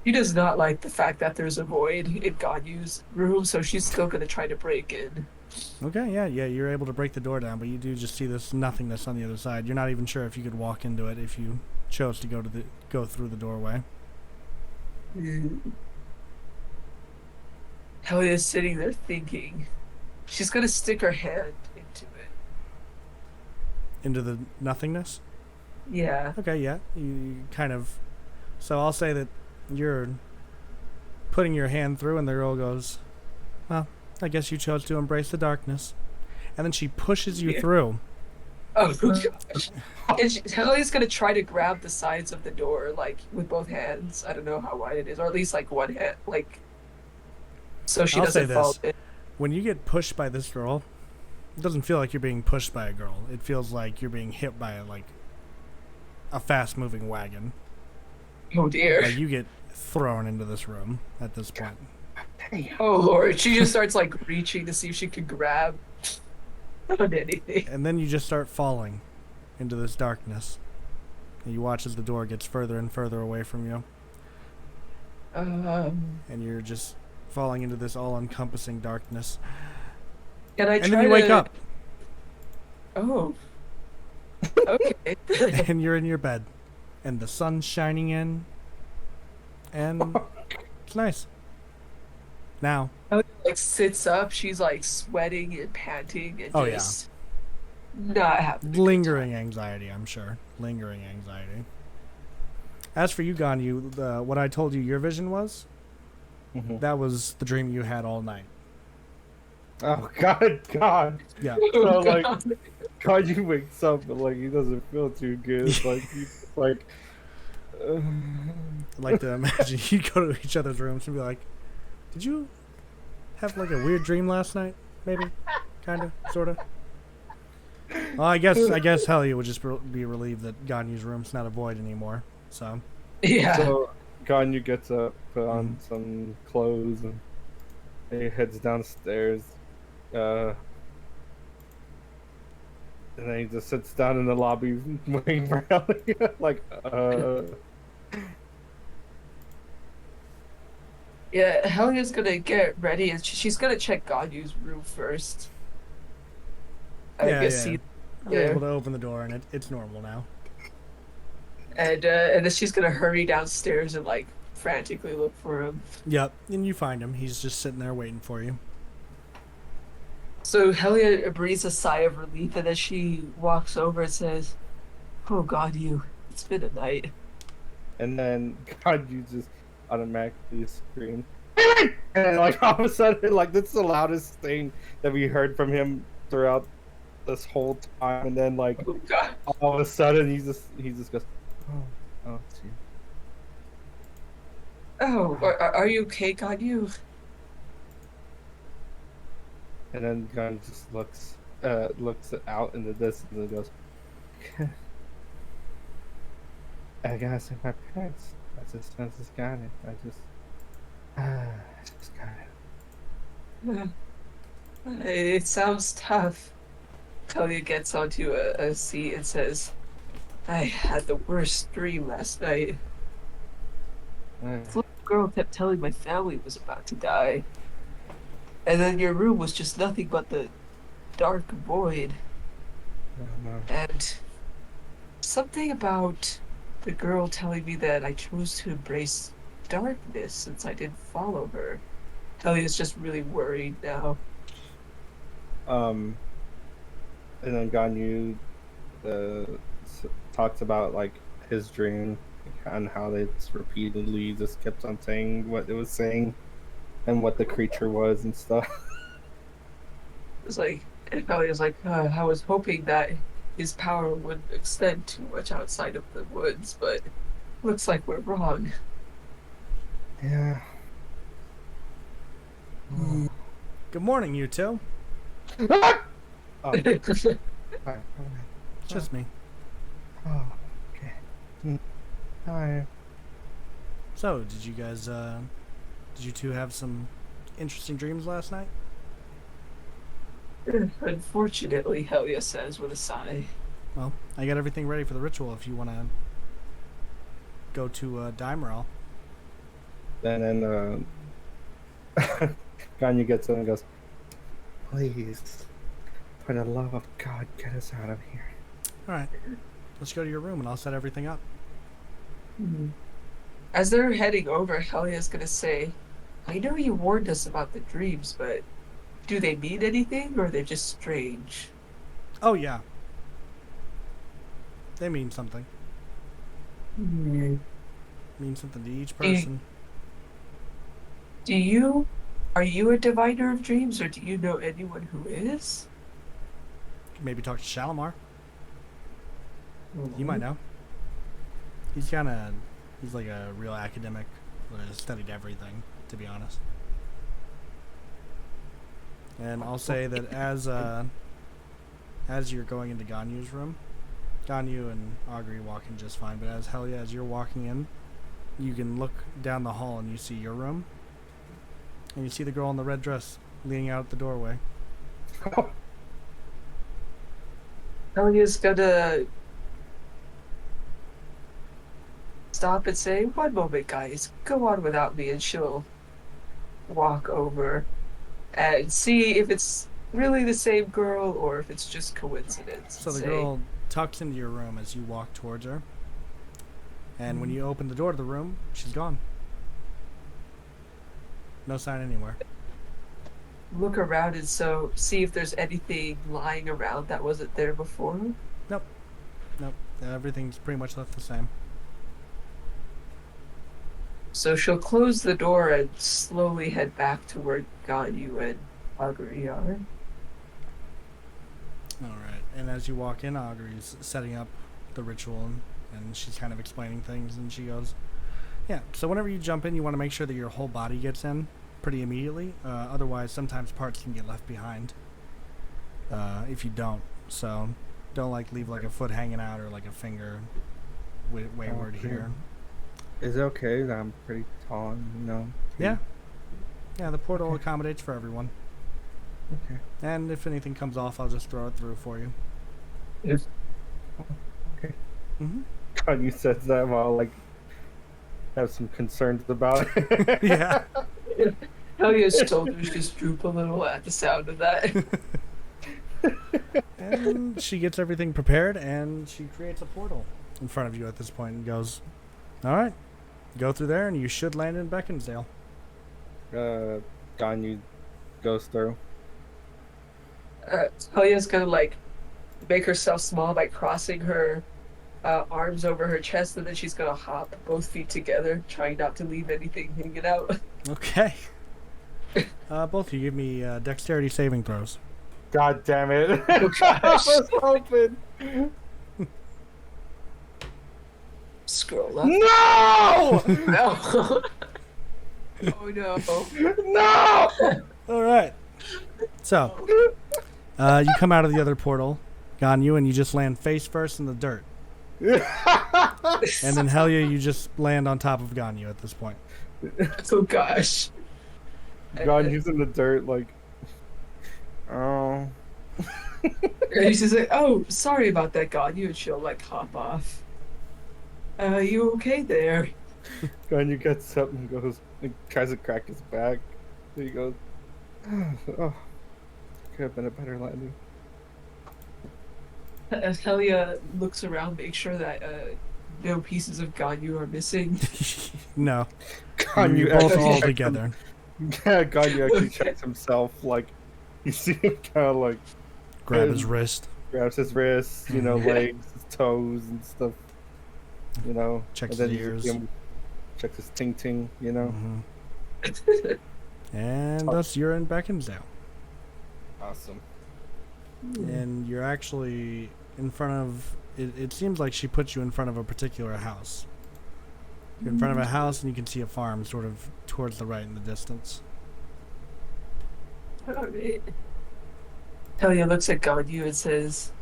She does not like the fact that there's a void in Ganyu's room, so she's still gonna try to break in. Okay, yeah, you're able to break the door down, but you do just see this nothingness on the other side. You're not even sure if you could walk into it if you chose to go through the doorway. Helia's sitting there thinking. She's gonna stick her hand into it. Into the nothingness? Yeah. Okay, yeah. You kind of. So I'll say that you're putting your hand through, and the girl goes, "Well, I guess you chose to embrace the darkness." And then she pushes you through. Oh gosh. And Helia's gonna try to grab the sides of the door, like with both hands. I don't know how wide it is, or at least like one hand, like so she I'll say doesn't fall this. in. When you get pushed by this girl, it doesn't feel like you're being pushed by a girl. It feels like you're being hit by a fast-moving wagon. Oh dear. Like you get thrown into this room at this point. Oh lord. She just starts like reaching to see if she can grab on anything. And then you just start falling into this darkness. And you watch as the door gets further and further away from you. And you're just falling into this all-encompassing darkness. And I And try then you to wake up. Oh. Okay. And you're in your bed. And the sun's shining in. And it's nice. Now. Heliia, like sits up, she's like sweating and panting and Oh, yeah. just not having a good Lingering anxiety, I'm sure. Lingering anxiety. As for you, Ganyu, what I told you your vision was, that was the dream you had all night. Oh God. Yeah. time. So Oh, like, God. Kanji wakes up, but like he doesn't feel too good. Like he's like. I'd like to imagine you go to each other's rooms and be like, "Did you have like a weird dream last night? Maybe, kind of, sort of." Well, I guess Heliia would just be relieved that Ganyu's room's not a void anymore. So Yeah. So Ganyu gets up, put on some clothes, and he heads downstairs. And then he just sits down in the lobby waiting for Heliia. Like, Yeah, Helia's gonna get ready and she's gonna check Ganyu's room first. I Yeah, guess yeah. see. you're Yeah. able to open the door and it's normal now. And then she's gonna hurry downstairs and like frantically look for him. Yep, and you find him. He's just sitting there waiting for you. So Heliia breathes a sigh of relief and then she walks over and says, "Oh Ganyu, it's been a night." and then Ganyu just automatically screams. And like all of a sudden, like that's the loudest thing that we heard from him throughout this whole time. And then like Oh God. all of a sudden, he just goes, "Oh, gee." Oh, are you okay, Ganyu? And then Gun just looks out in the distance and goes, "I gotta see my parents. I just got it. I just got it." It sounds tough. Heliia gets onto a seat and says, "I had the worst dream last night. The little girl kept telling my family was about to die. And then your room was just nothing but the dark void. And something about the girl telling me that I chose to embrace darkness since I didn't follow her." Helia's just really worried now. And then Ganyu talks about like his dream and how it's repeatedly just kept on saying what it was saying and what the creature was and stuff. It's like, and Hellia's like, I was hoping that his power would extend too much outside of the woods, but looks like we're wrong. Yeah. Good morning, you two. Oh, hi, It's just me. oh, okay. Hi. So, did you two have some interesting dreams last night? Unfortunately, Hellia says with a sigh. Well, I got everything ready for the ritual if you want to go to Dimerel. And then Ganyu gets in and goes, please, for the love of God, get us out of here. Alright, let's go to your room and I'll set everything up. As they're heading over, Hellia's gonna say, I know you warned us about the dreams, but do they mean anything or are they just strange? Oh, yeah. They mean something. Hmm. Mean something to each person. Are you a diviner of dreams or do you know anyone who is? Maybe talk to Shalimar. You might know. He's like a real academic that has studied everything, to be honest. And I'll say that as you're going into Ganyu's room, Ganyu and Augury walk in just fine, but as you're walking in, you can look down the hall and you see your room. And you see the girl in the red dress leaning out the doorway. Hellia's gonna stop and say, one moment, guys. Go on without me, and she'll walk over and see if it's really the same girl or if it's just coincidence. So the girl tucks into your room as you walk towards her. And when you open the door to the room, she's gone. No sign anywhere. Look around and see if there's anything lying around that wasn't there before. Nope. Everything's pretty much left the same. So she'll close the door and slowly head back to where Ganyu and Augury are. Alright, and as you walk in, Augury's setting up the ritual, and she's kind of explaining things, and she goes, yeah, so whenever you jump in, you want to make sure that your whole body gets in pretty immediately. Otherwise, sometimes parts can get left behind if you don't. So don't leave a foot hanging out or a finger wayward here. Is it okay that I'm pretty tall and, Yeah, the portal accommodates for everyone. Okay. And if anything comes off, I'll just throw it through for you. Yes. Okay. Mm-hmm. God, you said that while have some concerns about it. Yeah. Hellia's shoulders just droop a little at the sound of that. And she gets everything prepared, and she creates a portal in front of you at this point and goes, all right, go through there, and you should land in Beckinsdale. Ganyu goes through. Hellia's gonna make herself small by crossing her arms over her chest, and then she's gonna hop both feet together, trying not to leave anything hanging out. Okay. Both of you give me dexterity saving throws. God damn it. Oh gosh. I was hoping. Scroll up. No! No. Oh no. No! All right. So, you come out of the other portal, Ganyu, and you just land face first in the dirt. And then Hellia, you just land on top of Ganyu at this point. Oh gosh. Ganyu's in the dirt, oh. And she's like, oh, sorry about that, Ganyu, and she'll hop off. You okay there? Ganyu gets up and goes, and tries to crack his back. So he goes, oh, could have been a better landing. As Hellia looks around, make sure that no pieces of Ganyu are missing. No. Ganyu You're both actually all checked together. Yeah, Ganyu actually Okay. checks himself, You see him kind of like Grab his and wrist. grabs his wrists, legs, his toes, and stuff. Checks And his then you see ears. him check his ting ting. Hmm. And thus you're in Beckinsdale. Awesome. And you're actually in front of... It seems like she put you in front of a particular house. You're in front of a house and you can see a farm sort of towards the right in the distance. Alright. Talia looks at Ganyu and says,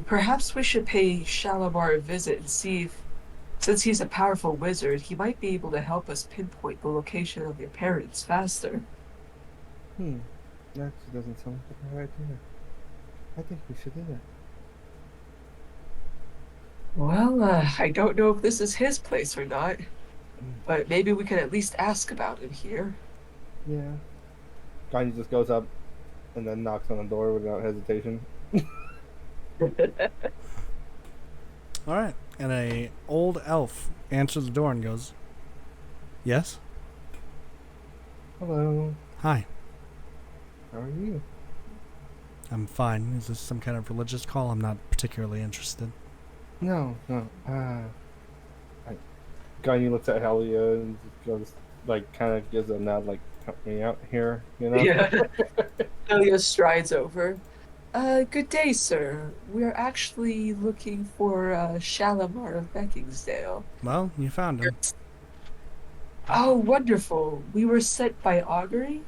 perhaps we should pay Shalimar a visit and see if, since he's a powerful wizard, he might be able to help us pinpoint the location of your parents faster. That actually doesn't sound like a bad idea. I think we should do that. Well, I don't know if this is his place or not, but maybe we can at least ask about him here. Yeah. Kanye just goes up and then knocks on the door without hesitation. Alright. And a old elf answers the door and goes, yes? Hello. Hi. How are you? I'm fine. Is this some kind of religious call? I'm not particularly interested. No. Kanye looks at Helia and goes, kind of gives a nod, help me out here, Yeah. Talia strides over. Good day, sir. We're actually looking for Shalimar of Beckingsdale. Well, you found him. Oh, wonderful. We were sent by Augury?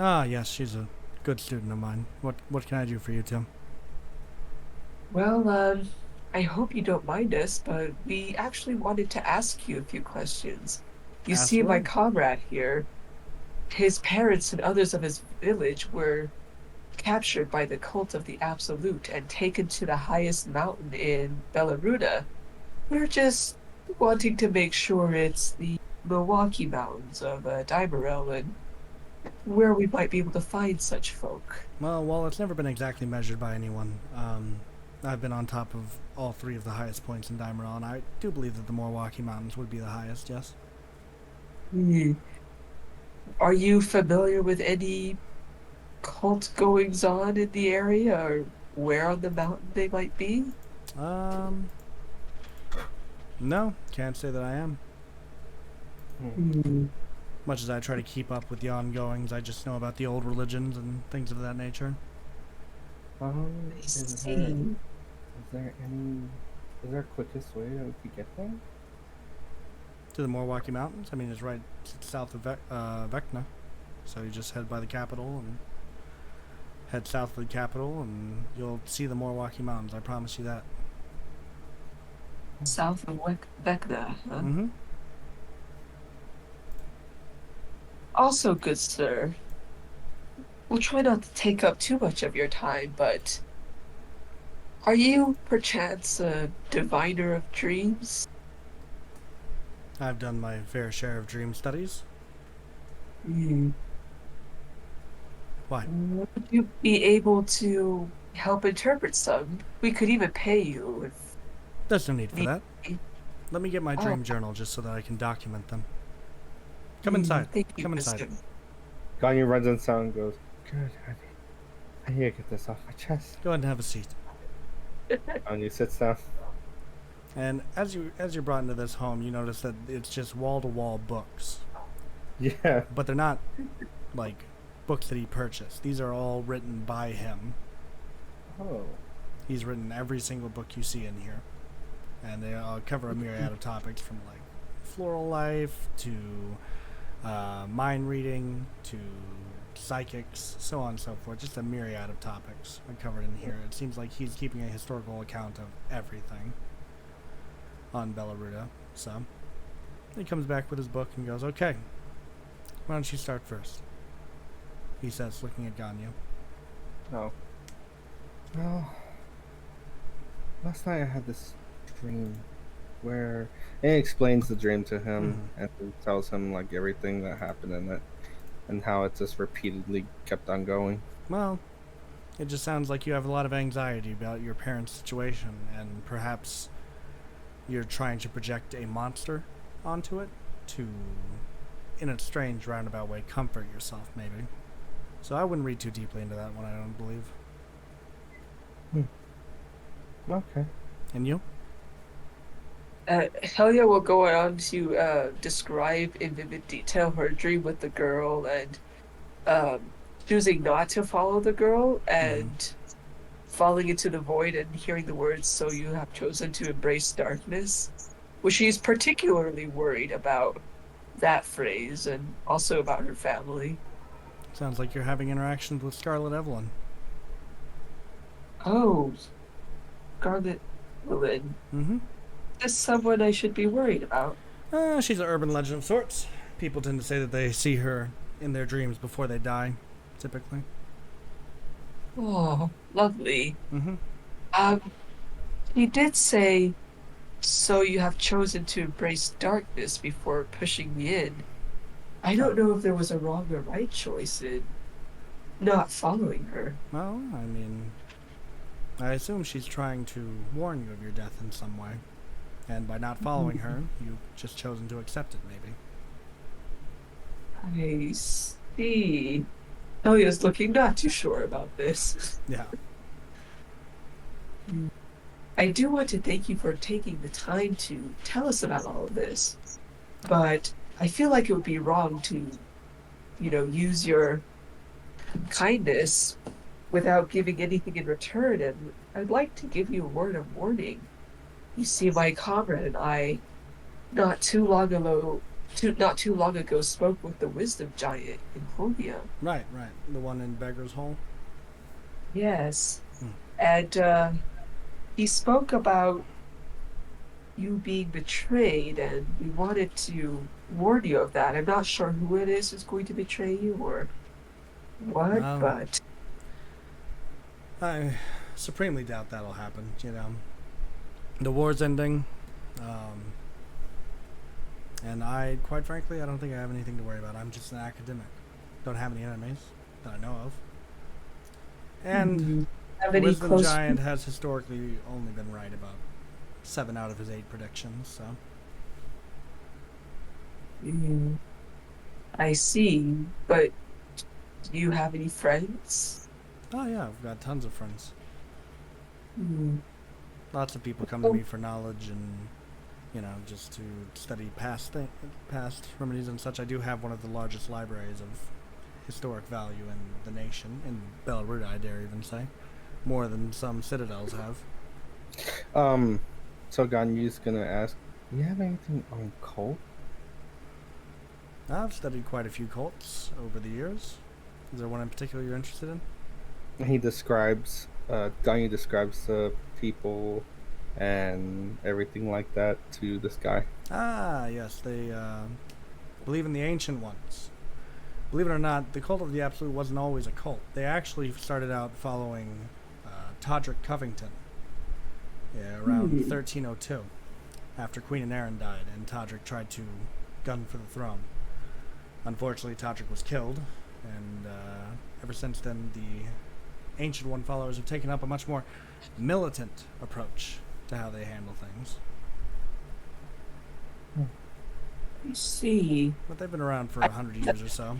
Ah, yes, she's a good student of mine. What can I do for you, Tim? Well, I hope you don't mind us, but we actually wanted to ask you a few questions. You Ask see, my away. comrade here, his parents and others of his village were captured by the cult of the Absolute and taken to the highest mountain in Belaruda. We're just wanting to make sure it's the Milwaukee Mountains of Dimerel and where we might be able to find such folk. Well, it's never been exactly measured by anyone. I've been on top of all three of the highest points in Dimerel, and I do believe that the Milwaukee Mountains would be the highest, yes. Are you familiar with any cult goings on in the area or where on the mountain they might be? No, can't say that I am. Much as I try to keep up with the ongoings, I just know about the old religions and things of that nature. Is there a quickest way that we could get there? To the Milwaukee Mountains? I mean, it's right south of Vecna. So you just head by the capital and head south of the capital and you'll see the Milwaukee Mountains, I promise you that. South of Vecna, huh? Mm-hmm. Also, good sir, we'll try not to take up too much of your time, but are you perchance a diviner of dreams? I've done my fair share of dream studies. Why? Would you be able to help interpret some? We could even pay you if There's no need for need that. be. Let me get my dream journal just so that I can document them. Come inside. Thank you, Come inside. Mr. Kanye runs inside and goes, good, I need to get this off my chest. Go ahead and have a seat. Kanye sits down. And as you're brought into this home, you notice that it's just wall-to-wall books. Yeah. But they're not like books that he purchased. These are all written by him. Oh. He's written every single book you see in here. And they cover a myriad of topics from like floral life to mind reading to psychics, so on and so forth. Just a myriad of topics are covered in here. It seems like he's keeping a historical account of everything on Belaruda. So he comes back with his book and goes, okay, why don't you start first? He says, looking at Ganyu. Oh. Well, last night I had this dream where it explains the dream to him and it tells him like everything that happened in it and how it just repeatedly kept on going. Well, it just sounds like you have a lot of anxiety about your parents' situation, and perhaps you're trying to project a monster onto it to, in a strange roundabout way, comfort yourself, maybe. So I wouldn't read too deeply into that one, I don't believe. Okay. And you? Helia will go on to describe in vivid detail her dream with the girl and um, choosing not to follow the girl Mm-hmm. and falling into the void and hearing the words, "So you have chosen to embrace darkness," which she's particularly worried about that phrase and also about her family. Sounds like you're having interactions with Scarlet Evelyn. Oh, Scarlet Villain. Mm-hmm. Is this someone I should be worried about? She's an urban legend of sorts. People tend to say that they see her in their dreams before they die, typically. Oh, lovely. Mm-hmm. Um, he did say, "So you have chosen to embrace darkness before pushing me in." I Oh, don't know if there was a wrong or right choice in not following her. well, I mean, I assume she's trying to warn you of your death in some way. And by not following her, you've just chosen to accept it, maybe. I see. Elia's looking not too sure about this. Yeah. I do want to thank you for taking the time to tell us about all of this, but I feel like it would be wrong to, use your kindness without giving anything in return, and I'd like to give you a word of warning. You see, my comrade and I, not too long ago, spoke with the wisdom giant in Honia. Right, right. The one in Beggar's Hole? Yes, Hmm. and he spoke about you being betrayed, and we wanted to warn you of that. I'm not sure who it is who's going to betray you or what, Well, but I supremely doubt that'll happen, you know. The war's ending, and quite frankly, I don't think I have anything to worry about. I'm just an academic. Don't have any enemies that I know of. And do you have the any Wisdom close? Giant has historically only been right about 7 out of his 8 predictions, so. Mm, I see, but do you have any friends? Oh yeah, I've got tons of friends. Hmm. Lots of people come to me for knowledge and, just to study past remedies and such. I do have one of the largest libraries of historic value in the nation, in Belarus, I dare even say. More than some citadels have. So Ganyu's gonna ask, do you have anything on cult? I've studied quite a few cults over the years. Is there one in particular you're interested in? He describes, Ganyu describes the people and everything like that to this guy. Ah, yes, they believe in the Ancient Ones. Believe it or not, the Cult of the Absolute wasn't always a cult. They actually started out following Todrick Covington around 1302, after Queen Annerin died, and Todrick tried to gun for the throne. Unfortunately, Todrick was killed, and ever since then, the Ancient One followers have taken up a much more militant approach to how they handle things. I see. But they've been around for 100 years or so.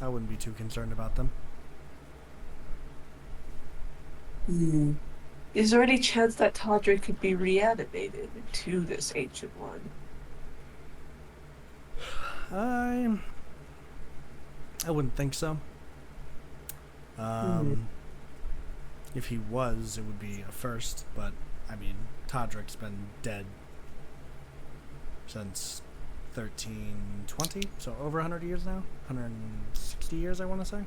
I wouldn't be too concerned about them. Hmm. Is there any chance that Todrick could be reanimated into this ancient one? I wouldn't think so. If he was, it would be a first, but I mean, Todrick's been dead since 1320, so over 100 years now? 160 years, I want to say?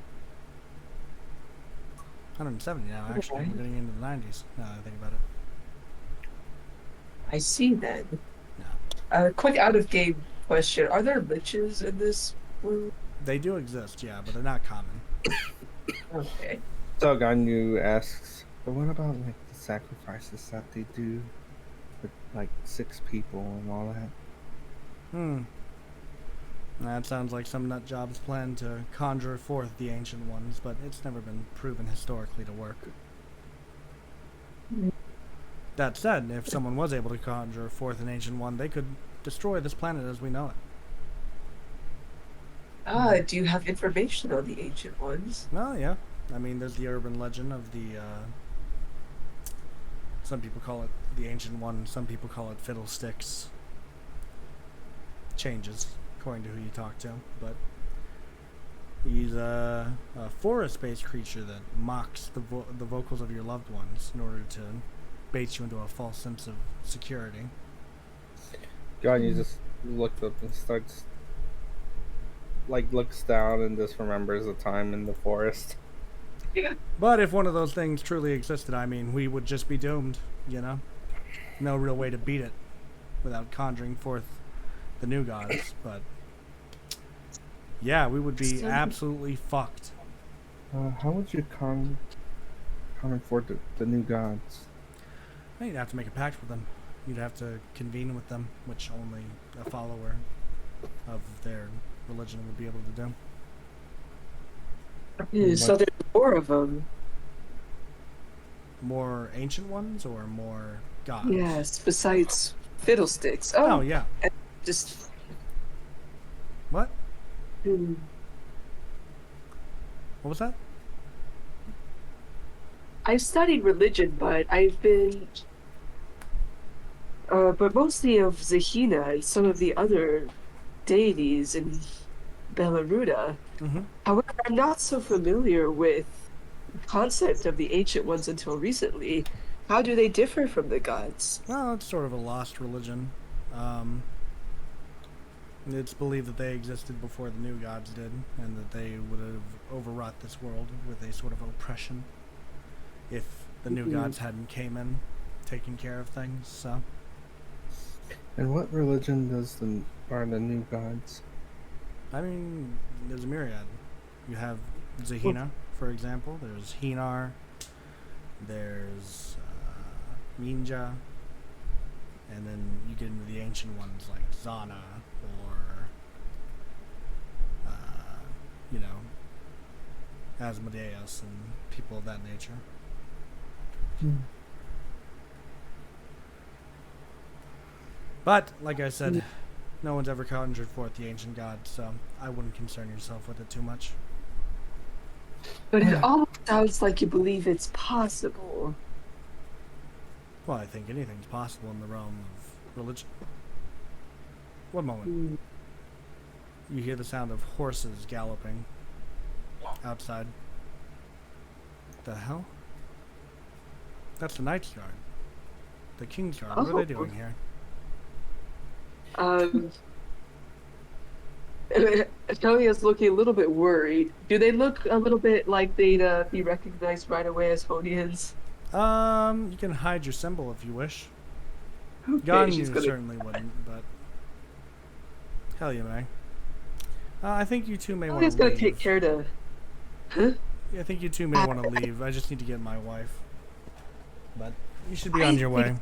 170 now, actually. Okay. We're getting into the 90s, now that I think about it. I see then. No. A quick out of game question. Are there liches in this world? They do exist, yeah, but they're not common. Okay. So Ganyu asks, but what about like the sacrifices that they do with like 6 people and all that? That sounds like some nut job's plan to conjure forth the Ancient Ones, but it's never been proven historically to work. That said, if someone was able to conjure forth an Ancient One, they could destroy this planet as we know it. Do you have information on the ancient ones? Well, yeah. I mean, there's the urban legend of the. Some people call it the ancient one. Some people call it fiddlesticks. Changes according to who you talk to, but he's a forest-based creature that mocks the vocals of your loved ones in order to bait you into a false sense of security. Gagne just looks up and starts, like, looks down and just remembers the time in the forest. Yeah. But if one of those things truly existed, I mean, we would just be doomed, you know? No real way to beat it without conjuring forth the new gods, but yeah, we would be absolutely fucked. How would you come for the new gods? Well, you'd have to make a pact with them. You'd have to convene with them, which only a follower of their religion would be able to do. So there's more of them. More ancient ones or more gods? Yes, besides fiddlesticks. Oh yeah. Just. What? Hmm. What was that? I've studied religion, but I've been. But mostly of Zahina and some of the other deities in Belaruda. Mm-hmm. However, I'm not so familiar with the concept of the ancient ones until recently. How do they differ from the gods? Well, it's sort of a lost religion. It's believed that they existed before the new gods did, and that they would have overwrought this world with a sort of oppression if the new gods hadn't came in, taking care of things. So, And what religion are the new gods? I mean, there's a myriad. You have Zahina, for example. There's Hinar. There's Minja. And then you get into the ancient ones like Zana or, Asmodeus and people of that nature. But, like I said, no one's ever conjured forth the ancient gods, so I wouldn't concern yourself with it too much. But it almost sounds like you believe it's possible. Well, I think anything's possible in the realm of religion. One moment. You hear the sound of horses galloping outside. The hell? That's the Knight's Guard. The King's Guard. What are they doing here? Tonia's looking a little bit worried. Do they look a little bit like they'd be recognized right away as Honians? You can hide your symbol if you wish. Okay, Ganyu certainly wouldn't, but hell you may. I think you two may want to leave. Tonia's gonna take care to. Huh? Yeah, I think you two may want to leave. I just need to get my wife. But you should be on your way.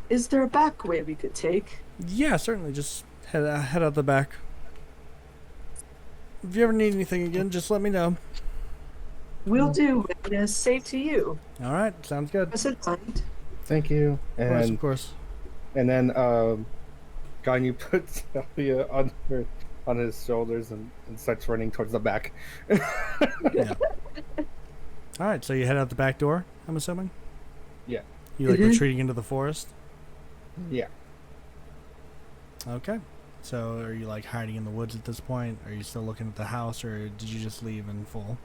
Is there a back way we could take? Yeah, certainly. Just head out the back. If you ever need anything again, just let me know. Will do. And same to you. All right, sounds good. Present mind. Thank you. And Of course. And then Gagne puts Celia on his shoulders and starts running towards the back. Yeah. All right, so you head out the back door, I'm assuming? Yeah. You retreating into the forest? Yeah. Okay. So are you hiding in the woods at this point? Are you still looking at the house, or did you just leave in full?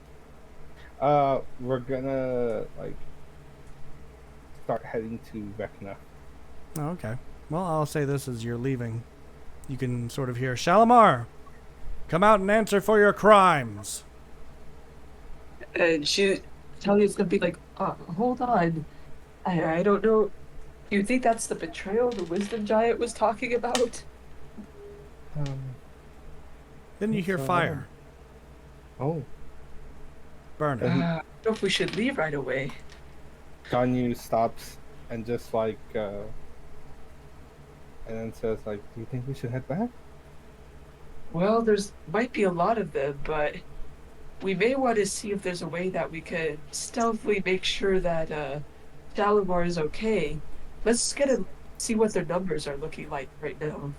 We're gonna start heading to Vecna. Oh, okay. Well, I'll say this as you're leaving. You can sort of hear, Shalimar, come out and answer for your crimes. And Talia's gonna be like, hold on. I don't know. Do you think that's the betrayal the wisdom giant was talking about? Then you hear fire. Oh. Burn it. I don't know if we should leave right away. Ganyu stops and just and then says do you think we should head back? Well, might be a lot of them, but we may want to see if there's a way that we could stealthily make sure that Shalimar is okay. Let's see what their numbers are looking like right now.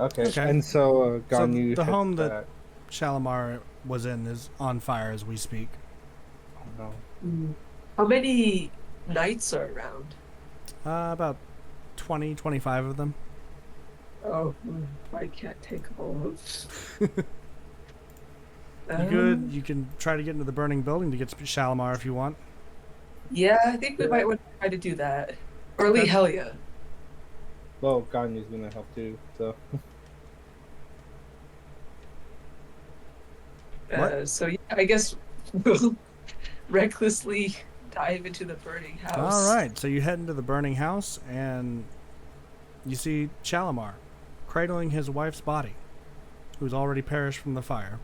Okay. Okay. And so So Ganyu the hits home that that. Shalimar was in is on fire as we speak. Oh no. Mm. How many knights are around? About 20, 25 of them. Oh, I can't take all of. You could, Um, you can try to get into the burning building to get to Shalimar if you want. yeah, I think we might want to try to do that. Or at Okay. least Helia. Well, Ganyu's gonna help too. So What? So yeah, I guess we'll recklessly dive into the burning All house. right. So you head into the burning house and you see Shalimar cradling his wife's body, who's already perished from the fire.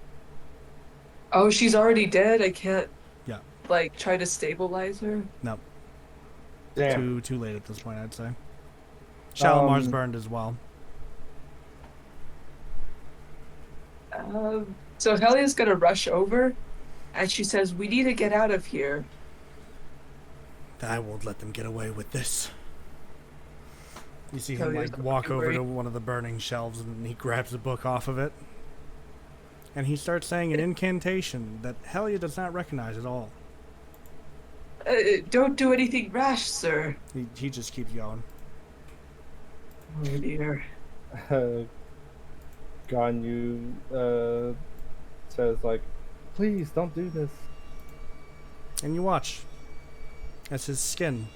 Oh, she's already dead. I can't Yeah. like try to stabilize her. No. damn. Too late at this point, I'd say. Shalimar's Um. burned as well. So Helia's gonna rush over, and she says, "We need to get out of here." I won't let them get away with this. You see him Helia's like not walk fucking over worried. to one of the burning shelves and he grabs a book off of it. And he starts saying an incantation that Helia does not recognize at all. Don't do anything rash, sir. He just keeps going. Oh dear. Ganyu says like, please don't do this. And you watch as his skin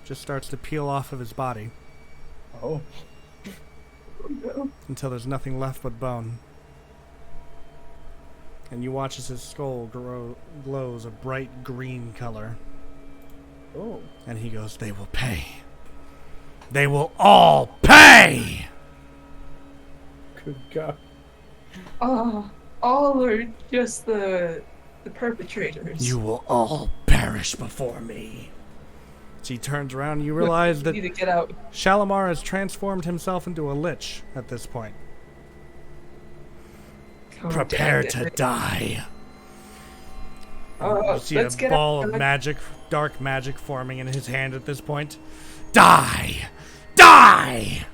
just starts to peel off of his body Oh. Oh, no. until there's nothing left but bone. And you watch as his skull glows a bright green color. Oh. And he goes, "They will pay. They will all pay!" Good God. Oh, all are just the perpetrators. You will all perish before me. So he turns around and you realize We that need to get out. Shalimar has transformed himself into a lich at this point. Oh, Prepare damn to it. die. Oh, You see let's a get ball out. of magic, dark magic forming in his hand at this point. Die! Die!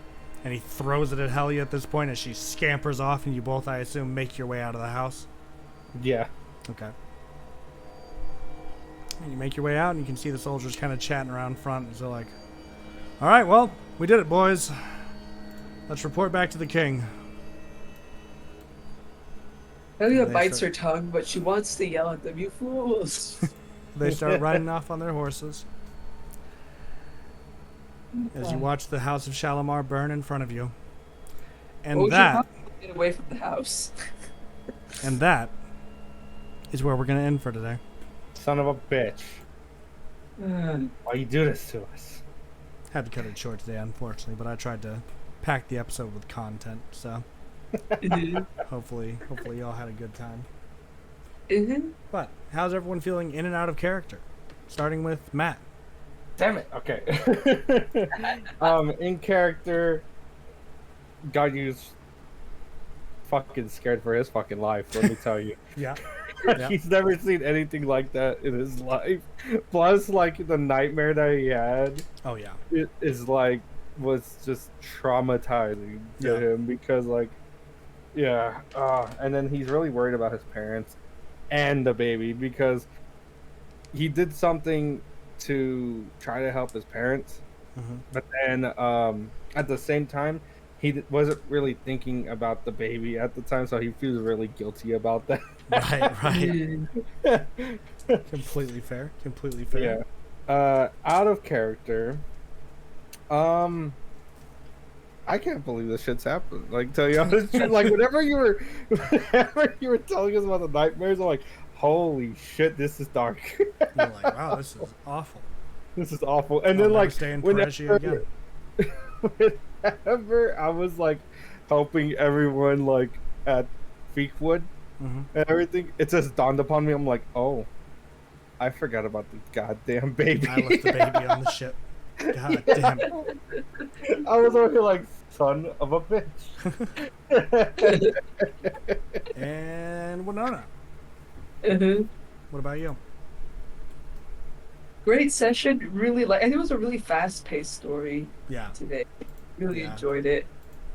And he throws it at Helia at this point as she scampers off and you both, I assume, make your way out of the house. Yeah. Okay. And you make your way out, and you can see the soldiers kind of chatting around front. So, like, all right, well, we did it, boys. Let's report back to the king. Helia They bites start- her tongue, but she wants to yell at them, "You fools!" They start riding off on their horses as you watch the house of Shalimar burn in front of you. And Oh, she that, probably get away from the house. and that is where we're going to end for today. Son of a bitch. Why you do this to us? Had to cut it short today, unfortunately, but I tried to pack the episode with content, so hopefully y'all had a good time. But how's everyone feeling in and out of character? Starting with Matt. Damn it. Okay. In character, Ganyu's fucking scared for his fucking life, let me tell you. Yeah. He's never seen anything like that in his life. Plus, like, the nightmare that he had Oh, yeah. it is like was just traumatizing to Yeah. him because like and then he's really worried about his parents and the baby because he did something to try to help his parents, but then at the same time wasn't really thinking about the baby at the time, so he feels really guilty about that. Right. Completely fair. Yeah. Out of character. I can't believe this shit's happened. Like, tell you honest truth, like whenever you were telling us about the nightmares, I'm like, holy shit, this is dark. You're like, wow, this is awful. This is awful. And I'll then never like stay in Parisia again. whenever I was like helping everyone like at Feekwood Mm-hmm. and everything, it just dawned upon me. I'm like, oh, I forgot about the goddamn baby. I left the baby on the ship. God damn it. I was over here like, son of a bitch. And Winona, what about you? Great session. Really I think it was a really fast-paced story Yeah. today. Really Yeah. enjoyed it.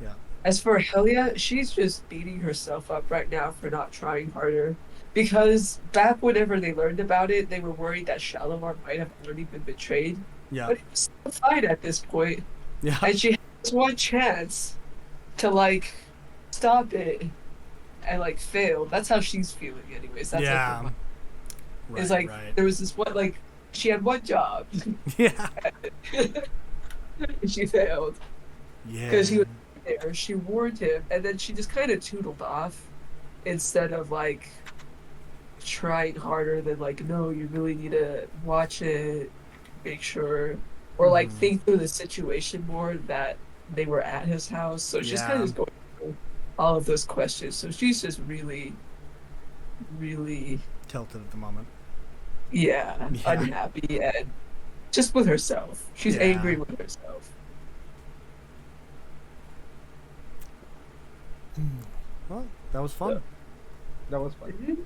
Yeah. As for Helia, she's just beating herself up right now for not trying harder. Because back whenever they learned about it, they were worried that Shalimar might have already been betrayed. Yeah. But he was still fine at this point, Yeah. and she has one chance to like stop it and like fail. That's how she's feeling, anyways. That's like her Yeah. mind. It's Right. like Right. there was this one like she had one job Yeah. and she failed because he Yeah. was there. She warned him, and then she just kind of tootled off instead of like trying harder than like, no, you really need to watch it, make sure, or like Mm-hmm. think through the situation more that they were at his house. So she's kind of Yeah. just going through all of those questions. So she's just really, really, Tilted at the moment. yeah, Yeah. unhappy and just with herself. She's Yeah. angry with herself. Well, that was Yeah. fun. That was fun. Mhm.